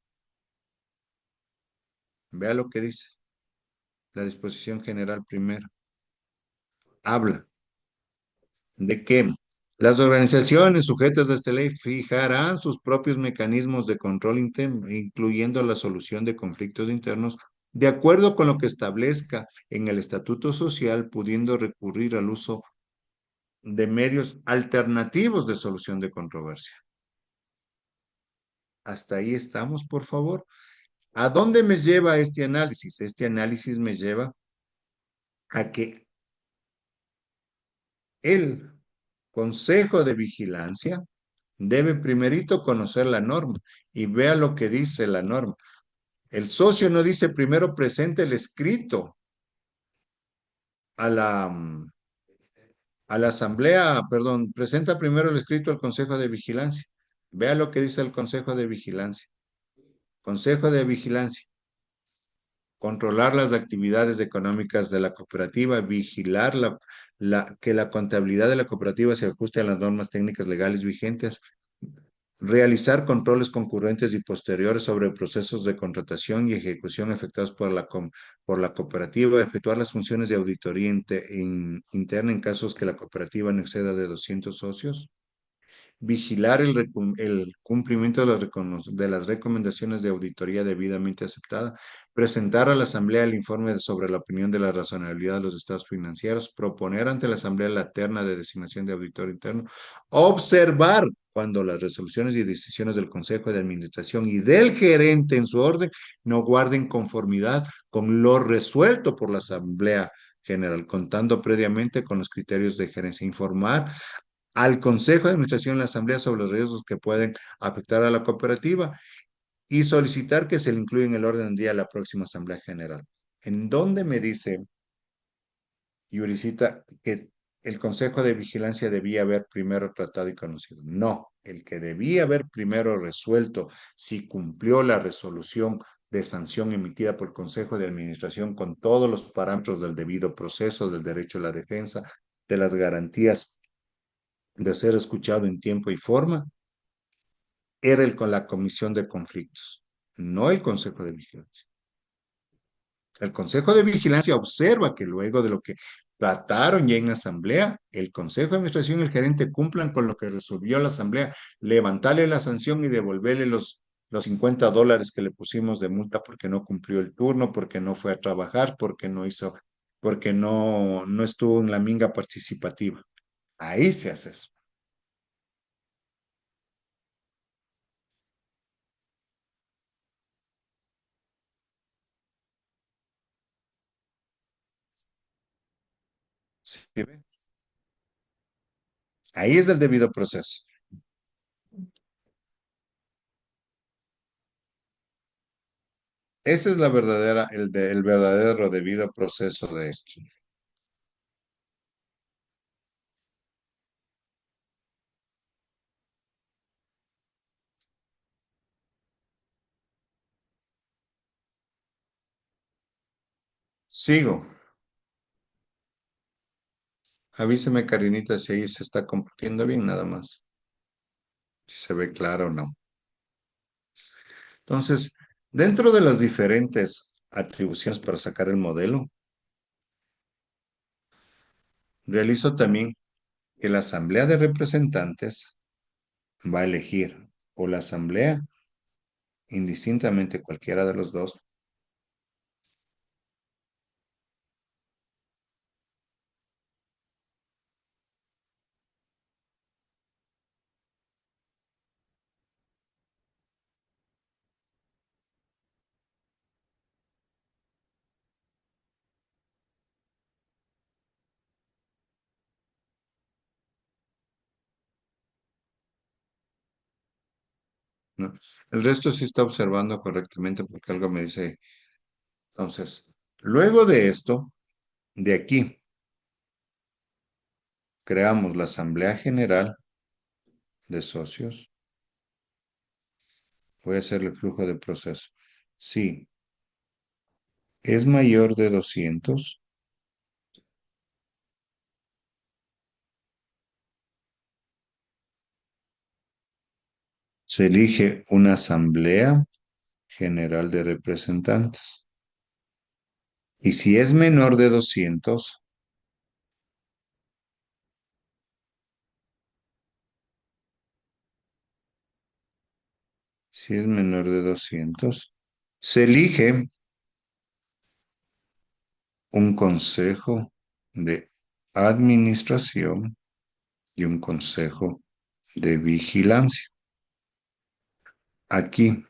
Vea lo que dice la disposición general primero. Habla de que las organizaciones sujetas a esta ley fijarán sus propios mecanismos de control interno, incluyendo la solución de conflictos internos, de acuerdo con lo que establezca en el estatuto social, pudiendo recurrir al uso de medios alternativos de solución de controversia. Hasta ahí estamos, por favor. ¿A dónde me lleva este análisis? Este análisis me lleva a que el Consejo de Vigilancia debe primerito conocer la norma y vea lo que dice la norma. El socio no dice primero presente el escrito a la asamblea, perdón, presenta primero el escrito al Consejo de Vigilancia. Vea lo que dice el Consejo de Vigilancia. Consejo de Vigilancia. Controlar las actividades económicas de la cooperativa, vigilar que la contabilidad de la cooperativa se ajuste a las normas técnicas legales vigentes, realizar controles concurrentes y posteriores sobre procesos de contratación y ejecución efectuados por la cooperativa, efectuar las funciones de auditoría interna en casos que la cooperativa no exceda de 200 socios, vigilar el cumplimiento de las recomendaciones de auditoría debidamente aceptada, presentar a la Asamblea el informe sobre la opinión de la razonabilidad de los estados financieros, proponer ante la Asamblea la terna de designación de auditor interno, observar cuando las resoluciones y decisiones del Consejo de Administración y del gerente en su orden no guarden conformidad con lo resuelto por la Asamblea General, contando previamente con los criterios de gerencia, informar al Consejo de Administración en la Asamblea sobre los riesgos que pueden afectar a la cooperativa y solicitar que se le incluya en el orden del día de la próxima Asamblea General. ¿En dónde me dice Yuricita que el Consejo de Vigilancia debía haber primero tratado y conocido? No, el que debía haber primero resuelto si cumplió la resolución de sanción emitida por el Consejo de Administración con todos los parámetros del debido proceso, del derecho a la defensa, de las garantías de ser escuchado en tiempo y forma, era con la Comisión de Conflictos, no el Consejo de Vigilancia. El Consejo de Vigilancia observa que luego de lo que trataron ya en asamblea, el Consejo de Administración y el gerente cumplan con lo que resolvió la asamblea, levantarle la sanción y devolverle los $50 que le pusimos de multa porque no cumplió el turno, porque no fue a trabajar, porque no estuvo en la minga participativa. Ahí se hace eso. ¿Sí ve? Ahí es el debido proceso. Ese es el verdadero debido proceso de esto. Sigo. Avíseme, Karinita, si ahí se está compartiendo bien, nada más. Si se ve claro o no. Entonces, dentro de las diferentes atribuciones para sacar el modelo, realizo también que la Asamblea de Representantes va a elegir o la Asamblea, indistintamente cualquiera de los dos. ¿No? El resto sí está observando correctamente porque algo me dice. Entonces, luego de esto, de aquí, creamos la Asamblea General de Socios Voy a hacer el flujo de proceso. Si es mayor de 200, se elige una asamblea general de representantes. Y si es menor de 200, si es menor de 200, se elige un consejo de administración y un consejo de vigilancia. Aquí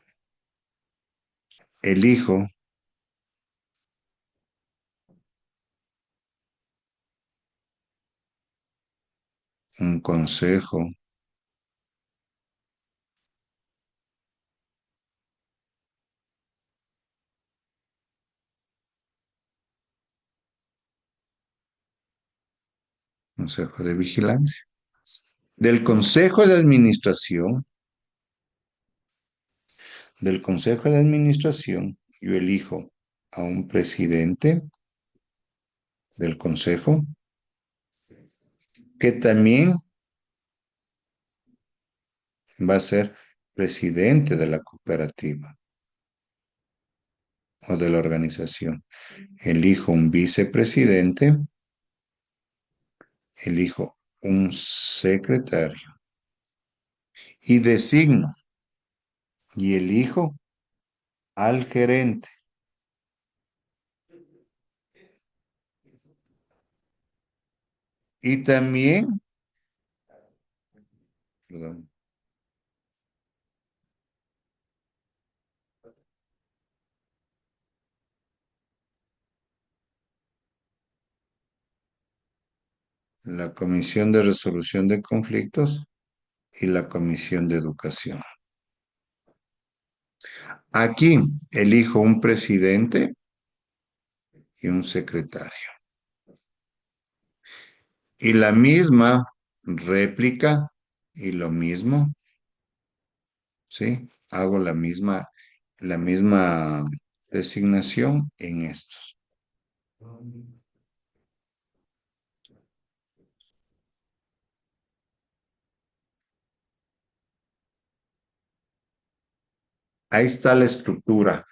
elijo un consejo de vigilancia. Del consejo de administración, del consejo de administración, yo elijo a un presidente del consejo que también va a ser presidente de la cooperativa o de la organización. Elijo un vicepresidente, elijo un secretario y designo y elijo al gerente. Y también, perdón, la comisión de resolución de conflictos y la comisión de educación. Aquí elijo un presidente y un secretario. Y la misma réplica y lo mismo, ¿sí? Hago la misma designación en estos. Ahí está la estructura,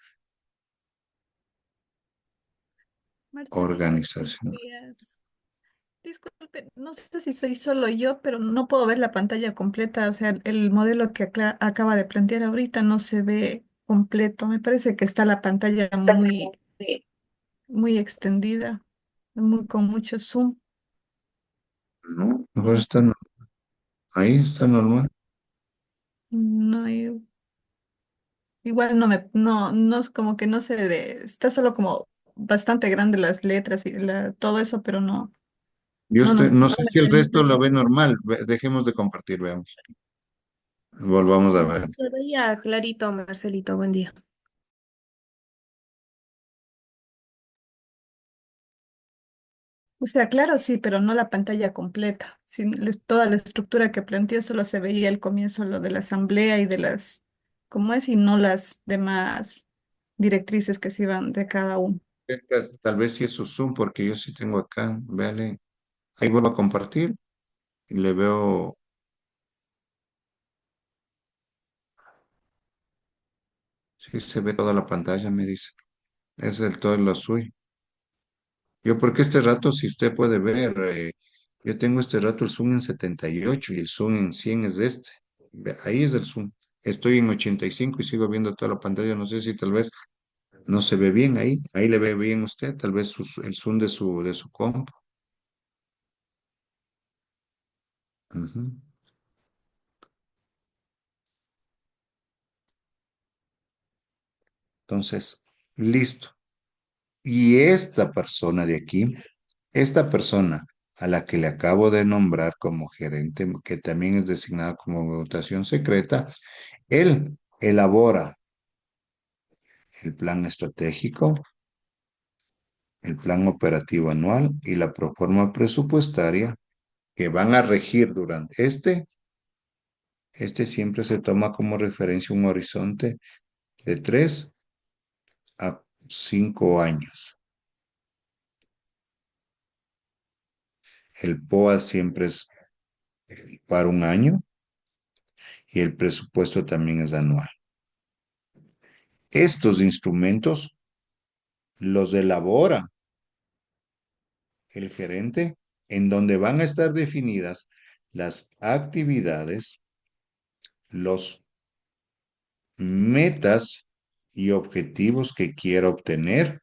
Marcelito, buenos organización. días. Disculpe, no sé si soy solo yo, pero no puedo ver la pantalla completa. O sea, el modelo que acaba de plantear ahorita no se ve completo. Me parece que está la pantalla muy extendida, con mucho zoom. ¿No? Mejor está, ahí está normal. No hay- Igual no es como que no está solo como bastante grande las letras y todo eso, pero no No no sé me si el resto lo permite. ve normal. Dejemos de compartir, veamos. Volvamos a ver. Se veía clarito, Marcelito, buen día. O sea, claro, sí, pero no la pantalla completa. Toda la estructura que planteó solo se veía al comienzo lo de la asamblea y de ¿cómo es? Y no las demás directrices que se iban de cada uno. Tal vez sí es su Zoom, porque yo sí tengo acá. Véale. Ahí vuelvo a compartir y le veo. Sí, se ve toda la pantalla, me dice. Es el todo lo suyo. Yo, porque este rato, si usted puede ver, yo tengo este rato el Zoom en 78 y el Zoom en 100 es de este. Ahí es el Zoom. Estoy en 85 y sigo viendo toda la pantalla. No sé si tal vez no se ve bien ahí. Ahí le ve bien usted, tal vez el Zoom de su compu. Ujú. Entonces, listo. Y esta persona de aquí, esta persona a la que le acabo de nombrar como gerente, que también es designada como votación secreta, él elabora el plan estratégico, el plan operativo anual y la proforma presupuestaria que van a regir durante Este siempre se toma como referencia un horizonte de 3 a 5 años. El POA siempre es para un año y el presupuesto también es anual. Estos instrumentos los elabora el gerente, en donde van a estar definidas las actividades, los metas y objetivos que quiero obtener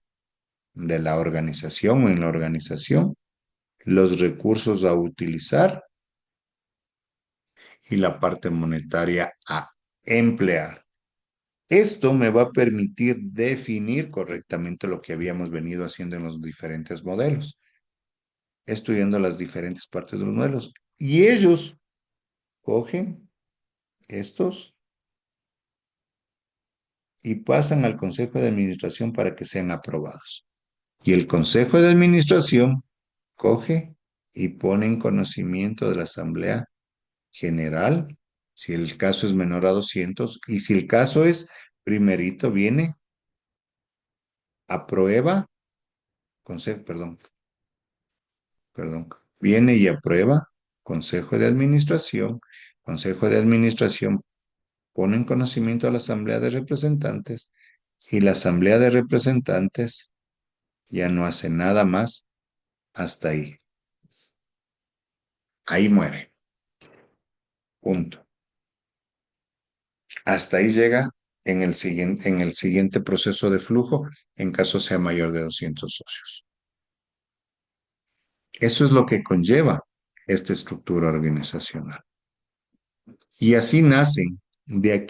de la organización o en la organización, los recursos a utilizar y la parte monetaria a emplear. Esto me va a permitir definir correctamente lo que habíamos venido haciendo en los diferentes modelos, estudiando las diferentes partes de los modelos. Y ellos cogen estos y pasan al Consejo de Administración para que sean aprobados. Y el Consejo de Administración coge y pone en conocimiento de la Asamblea General, si el caso es menor a 200, y si el caso es primerito, viene, aprueba, viene y aprueba, Consejo de Administración pone en conocimiento a la Asamblea de Representantes, y la Asamblea de Representantes ya no hace nada más hasta ahí. Ahí muere. Punto. Hasta ahí llega en el siguiente proceso de flujo, en caso sea mayor de 200 socios. Eso es lo que conlleva esta estructura organizacional. Y así nacen de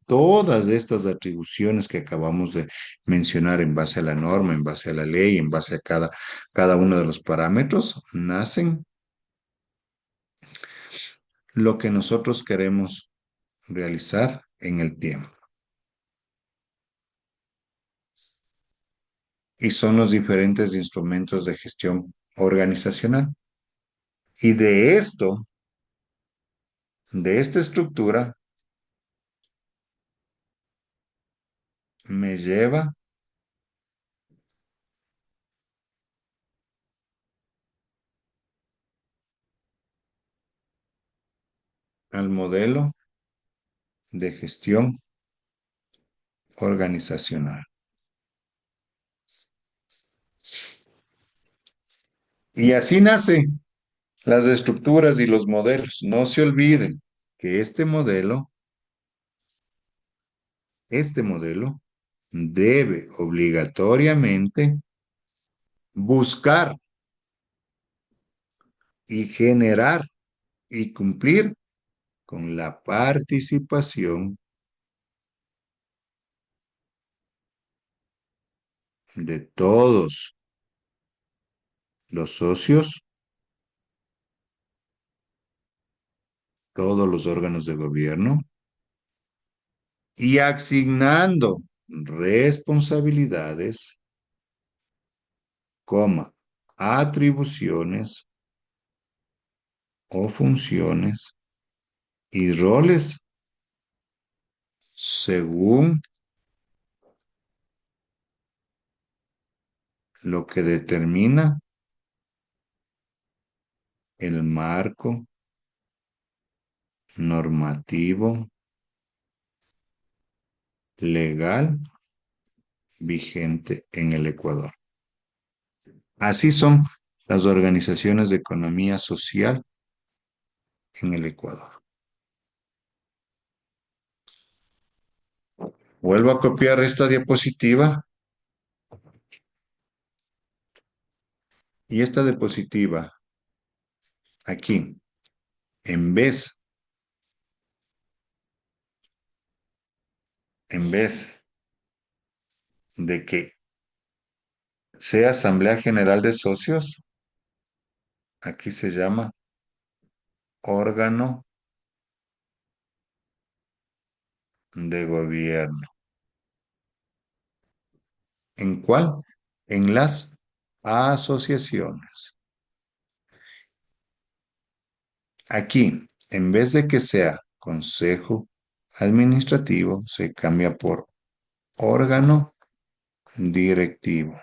todas estas atribuciones que acabamos de mencionar en base a la norma, en base a la ley, en base a cada uno de los parámetros, nacen lo que nosotros queremos realizar en el tiempo. Y son los diferentes instrumentos de gestión organizacional. Y de esta estructura, me lleva al modelo de gestión organizacional. Y así nacen las estructuras y los modelos. No se olviden que este modelo debe obligatoriamente buscar y generar y cumplir con la participación de todos los socios, todos los órganos de gobierno, y asignando responsabilidades, atribuciones o funciones y roles según lo que determina el marco normativo legal vigente en el Ecuador. Así son las organizaciones de economía social en el Ecuador. Vuelvo a copiar esta diapositiva y esta diapositiva aquí, en vez de que sea Asamblea General de Socios, aquí se llama órgano de gobierno. ¿En cuál? En las asociaciones. Aquí, en vez de que sea consejo administrativo, se cambia por órgano directivo.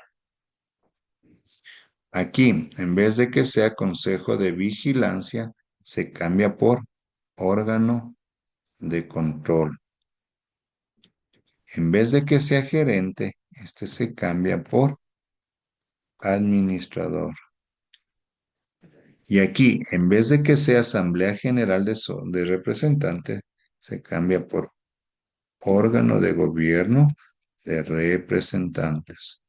Aquí, en vez de que sea consejo de vigilancia, se cambia por órgano de control. En vez de que sea gerente, este se cambia por administrador. Y aquí, en vez de que sea Asamblea General de Representantes, se cambia por órgano de gobierno de representantes.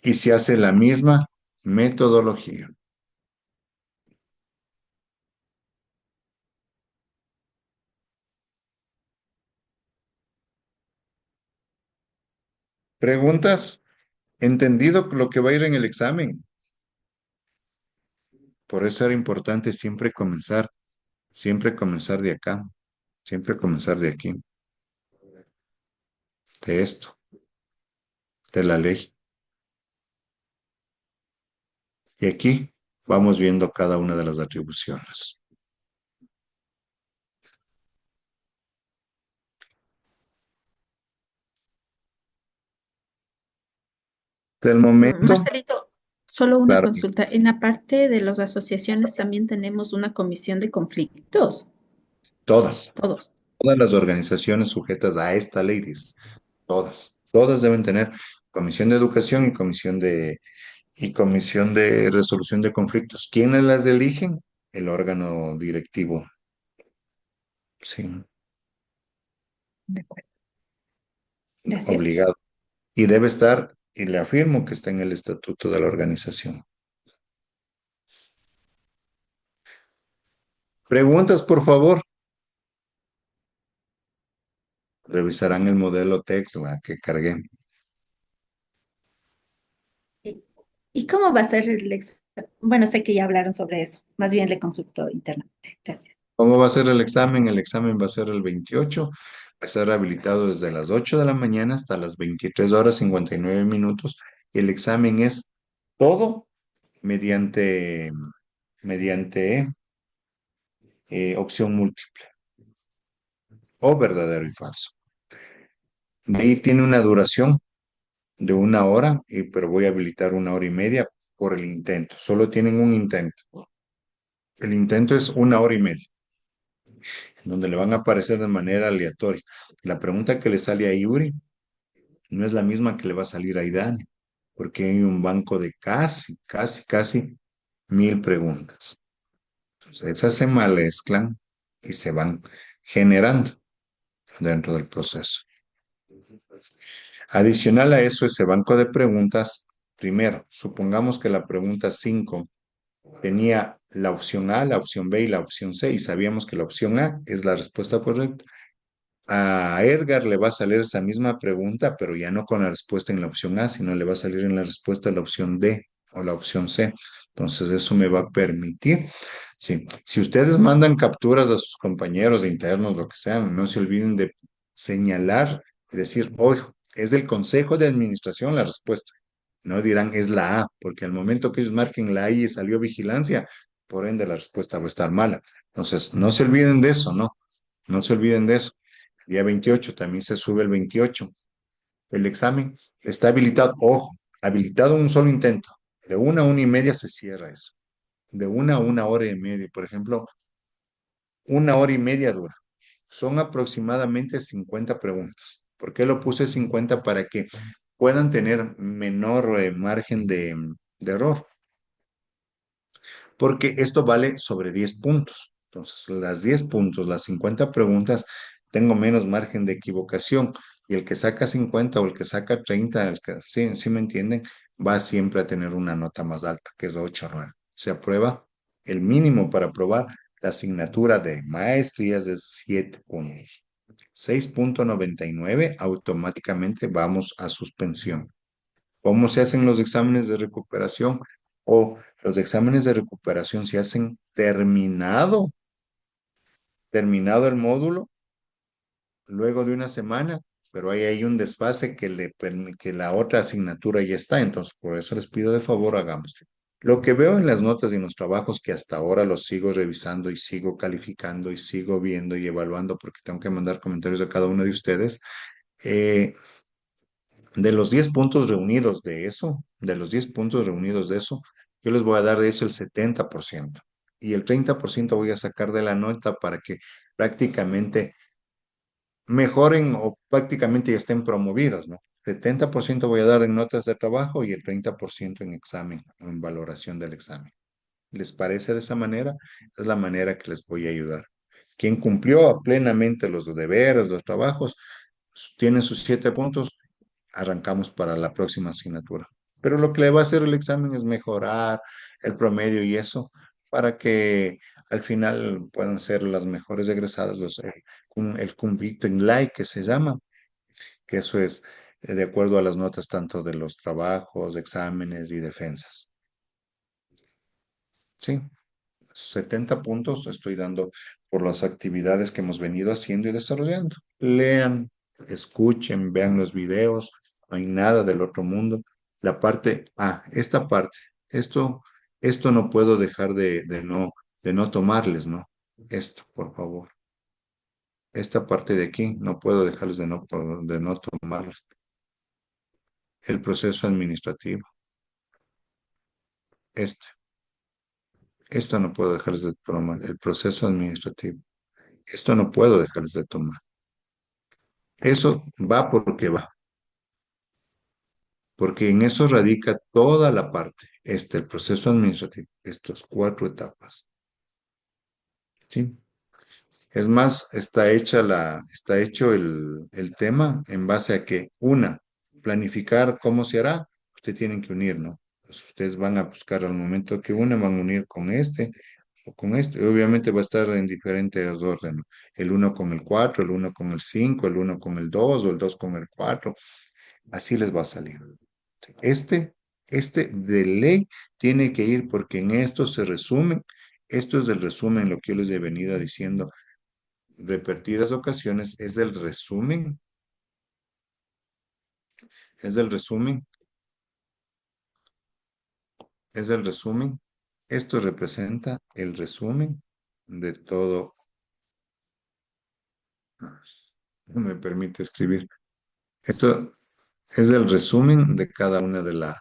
Y se hace la misma metodología. ¿Preguntas? ¿Entendido lo que va a ir en el examen? Por eso era importante siempre comenzar de acá, siempre comenzar de aquí, de esto, de la ley. Y aquí vamos viendo cada una de las atribuciones. Del momento, Marcelito, solo una claro, consulta. En la parte de las asociaciones también tenemos una comisión de conflictos. todas, Todos. todas las organizaciones sujetas a esta ley, dice, todas deben tener comisión de educación y comisión de resolución de conflictos. ¿Quiénes las eligen? El órgano directivo, sí, De acuerdo. Gracias. obligado. Y debe estar, y le afirmo que está en el estatuto de la organización. Preguntas, por favor. Revisarán el modelo texto que cargué. ¿Y, y cómo va a ser el examen? Bueno, sé que ya hablaron sobre eso. Más bien le consulto internamente. Gracias. ¿Cómo va a ser el examen? El examen va a ser el 28. Va a estar habilitado desde las 8 de la mañana hasta las 23 horas 59 minutos. Y el examen es todo mediante, mediante opción múltiple o verdadero y falso. De ahí tiene una duración de 1 hora, pero voy a habilitar 1 hora y media por el intento. Solo tienen un intento. El intento es 1 hora y media, en donde le van a aparecer de manera aleatoria. La pregunta que le sale a Yuri no es la misma que le va a salir a Idani, porque hay un banco de casi 1000 preguntas. Entonces, esas se mezclan y se van generando dentro del proceso. Adicional a eso, ese banco de preguntas, primero, supongamos que la pregunta 5 tenía la opción A, la opción B y la opción C, y sabíamos que la opción A es la respuesta correcta. A Edgar le va a salir esa misma pregunta, pero ya no con la respuesta en la opción A, sino le va a salir en la respuesta la opción D o la opción C. Entonces, eso me va a permitir. Sí, si ustedes mandan capturas a sus compañeros internos, lo que sean, no se olviden de señalar y decir, ojo, es del Consejo de Administración la respuesta. No dirán es la A, porque al momento que ellos marquen la A y salió vigilancia, por ende la respuesta va a estar mala. Entonces, no se olviden de eso, ¿no? No se olviden de eso. El día 28 también se sube el 28. El examen está habilitado, ojo, habilitado un solo intento. De 1 a 1 y media se cierra eso. De 1 a 1 hora y media. Por ejemplo, 1 hora y media dura. Son aproximadamente 50 preguntas. ¿Por qué lo puse 50? Para que puedan tener menor margen de error, porque esto vale sobre 10 puntos. Entonces, las 10 puntos, las 50 preguntas, tengo menos margen de equivocación. Y el que saca 50 o el que saca 30, sí me entienden, va siempre a tener una nota más alta, que es 8 o 9. Se aprueba el mínimo para aprobar la asignatura de maestrías de 7 puntos. 6.99, automáticamente vamos a suspensión. ¿Cómo se hacen los exámenes de recuperación? O los exámenes de recuperación se hacen terminado el módulo, luego de 1 semana, pero ahí hay un desfase que la otra asignatura ya está. Entonces, por eso les pido de favor, hagamos. Lo que veo en las notas y en los trabajos que hasta ahora los sigo revisando y sigo calificando y sigo viendo y evaluando porque tengo que mandar comentarios a cada uno de ustedes, eh, de los 10 puntos reunidos de eso, de los 10 puntos reunidos de eso, yo les voy a dar de eso el 70%. Y el 30% voy a sacar de la nota para que prácticamente mejoren o prácticamente ya estén promovidos, ¿no? 70% voy a dar en notas de trabajo y el 30% en examen, en valoración del examen. ¿Les parece de esa manera? Es la manera que les voy a ayudar. Quien cumplió plenamente los deberes, los trabajos, tiene sus 7 puntos, arrancamos para la próxima asignatura. Pero lo que le va a hacer el examen es mejorar el promedio y eso para que al final puedan ser las mejores egresadas, el convicting like que se llama, que eso es de acuerdo a las notas tanto de los trabajos, exámenes y defensas. Sí, 70 puntos estoy dando por las actividades que hemos venido haciendo y desarrollando. Lean, escuchen, vean los videos, no hay nada del otro mundo. La parte, esta parte, esto, esto no puedo dejar de no tomarles, ¿no? Esto, por favor. Esta parte de aquí, no puedo dejarles de no tomarles. El proceso administrativo, este, esto no puedo dejarles de tomar. El proceso administrativo, esto no puedo dejarles de tomar. Eso va porque va, porque en eso radica toda la parte, el proceso administrativo, estas 4 etapas, ¿sí? Es más, está hecho el tema en base a que, una, planificar cómo se hará, ustedes tienen que unir, ¿no? Pues ustedes van a buscar al momento que van a unir con este o con este, y obviamente va a estar en diferentes órdenes, ¿no? El uno con el 4, el uno con el 5, el uno con el 2 o el 2 con el 4, así les va a salir. Este, este de ley tiene que ir porque en esto se resume, esto es el resumen, lo que yo les he venido diciendo repetidas ocasiones, es el resumen, es el resumen. Esto representa el resumen de todo. No me permite escribir. Esto es el resumen de cada una de las,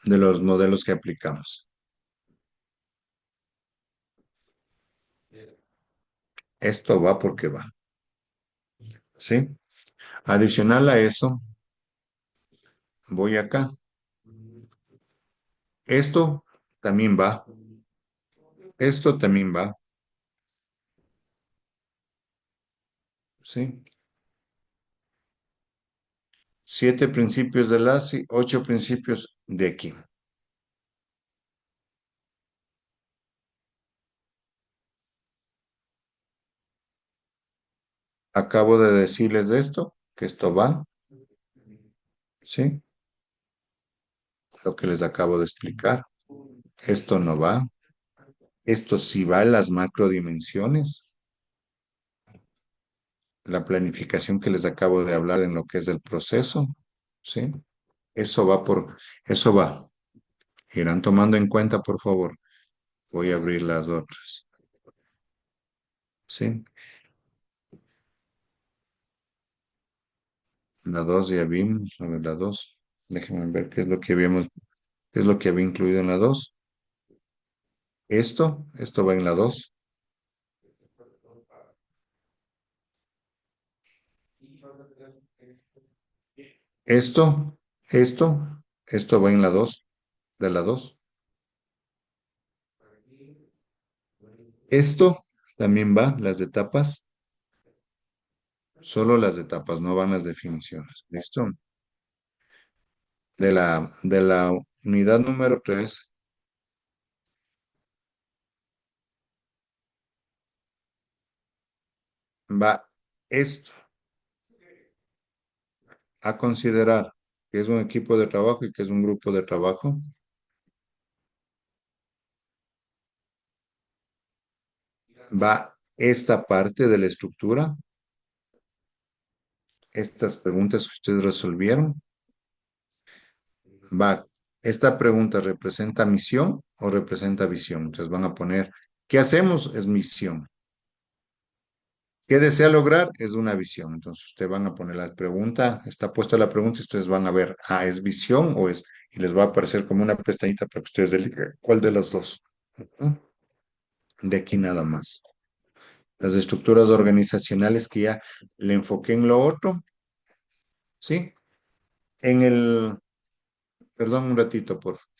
de los modelos que aplicamos. Esto va porque va, ¿sí? Adicional a eso, voy acá. Esto también va. Esto también va, ¿sí? 7 principios de LASI, 8 principios de aquí. Acabo de decirles esto, que esto va, ¿sí? Lo que les acabo de explicar. Esto no va. Esto sí va en las macrodimensiones. La planificación que les acabo de hablar en lo que es el proceso, ¿sí? Eso va. Irán tomando en cuenta, por favor. Voy a abrir las otras, ¿sí? La 2 ya vimos, a ver, la 2. Déjenme ver qué es lo que habíamos, qué es lo que había incluido en la 2. Esto va en la 2. Esto, esto va en la 2, de la 2. Esto también va, las etapas, solo las etapas, no van las definiciones. ¿Listo? De la unidad número 3 va esto a considerar que es un equipo de trabajo y que es un grupo de trabajo. Va esta parte de la estructura, estas preguntas que ustedes resolvieron. Va, esta pregunta ¿representa misión o representa visión? Entonces van a poner, ¿qué hacemos? Es misión. ¿Qué desea lograr? Es una visión. Entonces ustedes van a poner la pregunta, está puesta la pregunta y ustedes van a ver, ¿es visión o es? Y les va a aparecer como una pestañita para que ustedes elijan cuál de las dos. Ujú. De aquí nada más. Las estructuras organizacionales que ya le enfoqué en lo otro, ¿sí? En el, perdón un ratito, por favor.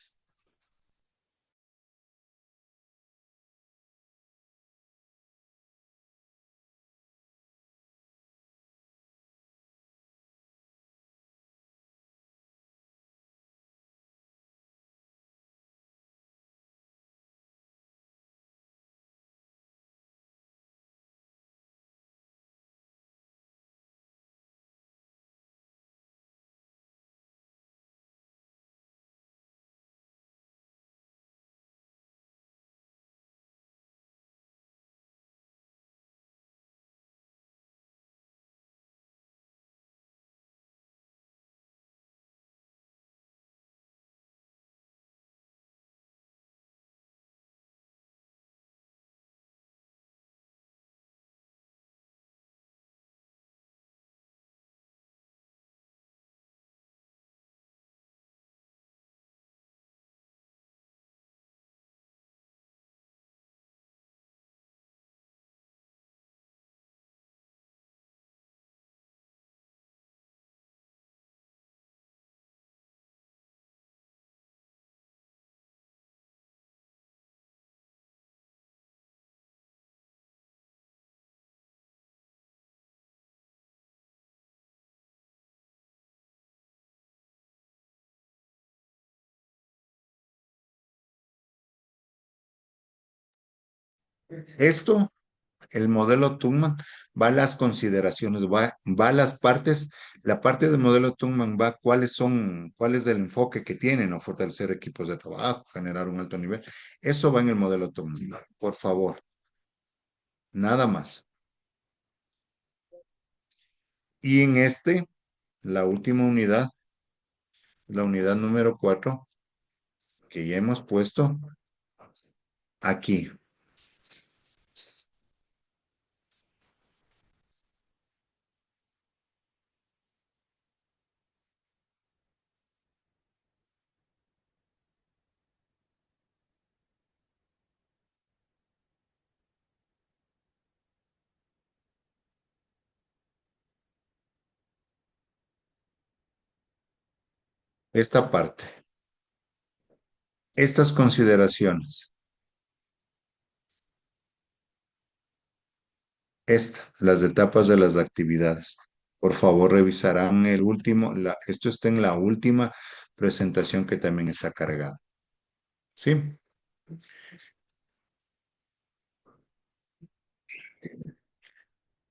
Esto, el modelo Tungman, va a las consideraciones, va a las partes. La parte del modelo Tungman va cuál es el enfoque que tienen, o fortalecer equipos de trabajo, generar un alto nivel. Eso va en el modelo Tungman. Por favor, nada más. Y en este, la última unidad, la unidad número 4, que ya hemos puesto aquí. Esta parte, estas consideraciones, las etapas de las actividades. Por favor, revisarán el último, esto está en la última presentación que también está cargada. ¿Sí?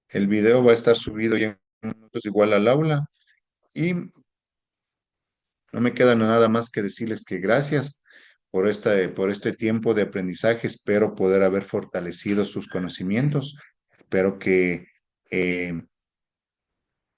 El video va a estar subido ya en minutos igual al aula y no me queda nada más que decirles que gracias por este tiempo de aprendizaje. Espero poder haber fortalecido sus conocimientos. Espero que eh,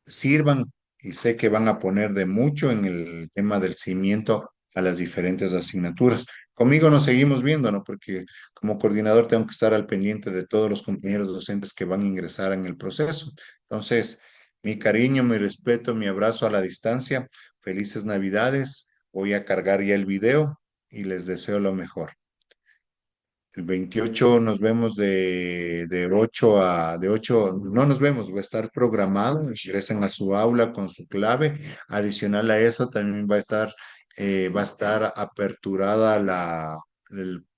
sirvan y sé que van a poner de mucho en el tema del cimiento a las diferentes asignaturas. Conmigo nos seguimos viendo, ¿no? Porque como coordinador tengo que estar al pendiente de todos los compañeros docentes que van a ingresar en el proceso. Entonces, mi cariño, mi respeto, mi abrazo a la distancia. Felices Navidades. Voy a cargar ya el video y les deseo lo mejor. El 28 nos vemos de 8 de 8 no nos vemos, va a estar programado, ingresen a su aula con su clave. Adicional a eso, también va a estar aperturada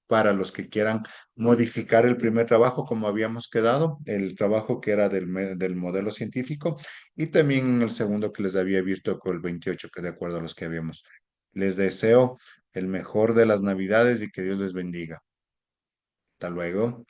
para los que quieran modificar el primer trabajo como habíamos quedado, el trabajo que era del modelo científico, y también el segundo que les había abierto con el 28 que de acuerdo a los que habíamos. Les deseo el mejor de las Navidades y que Dios les bendiga. Hasta luego.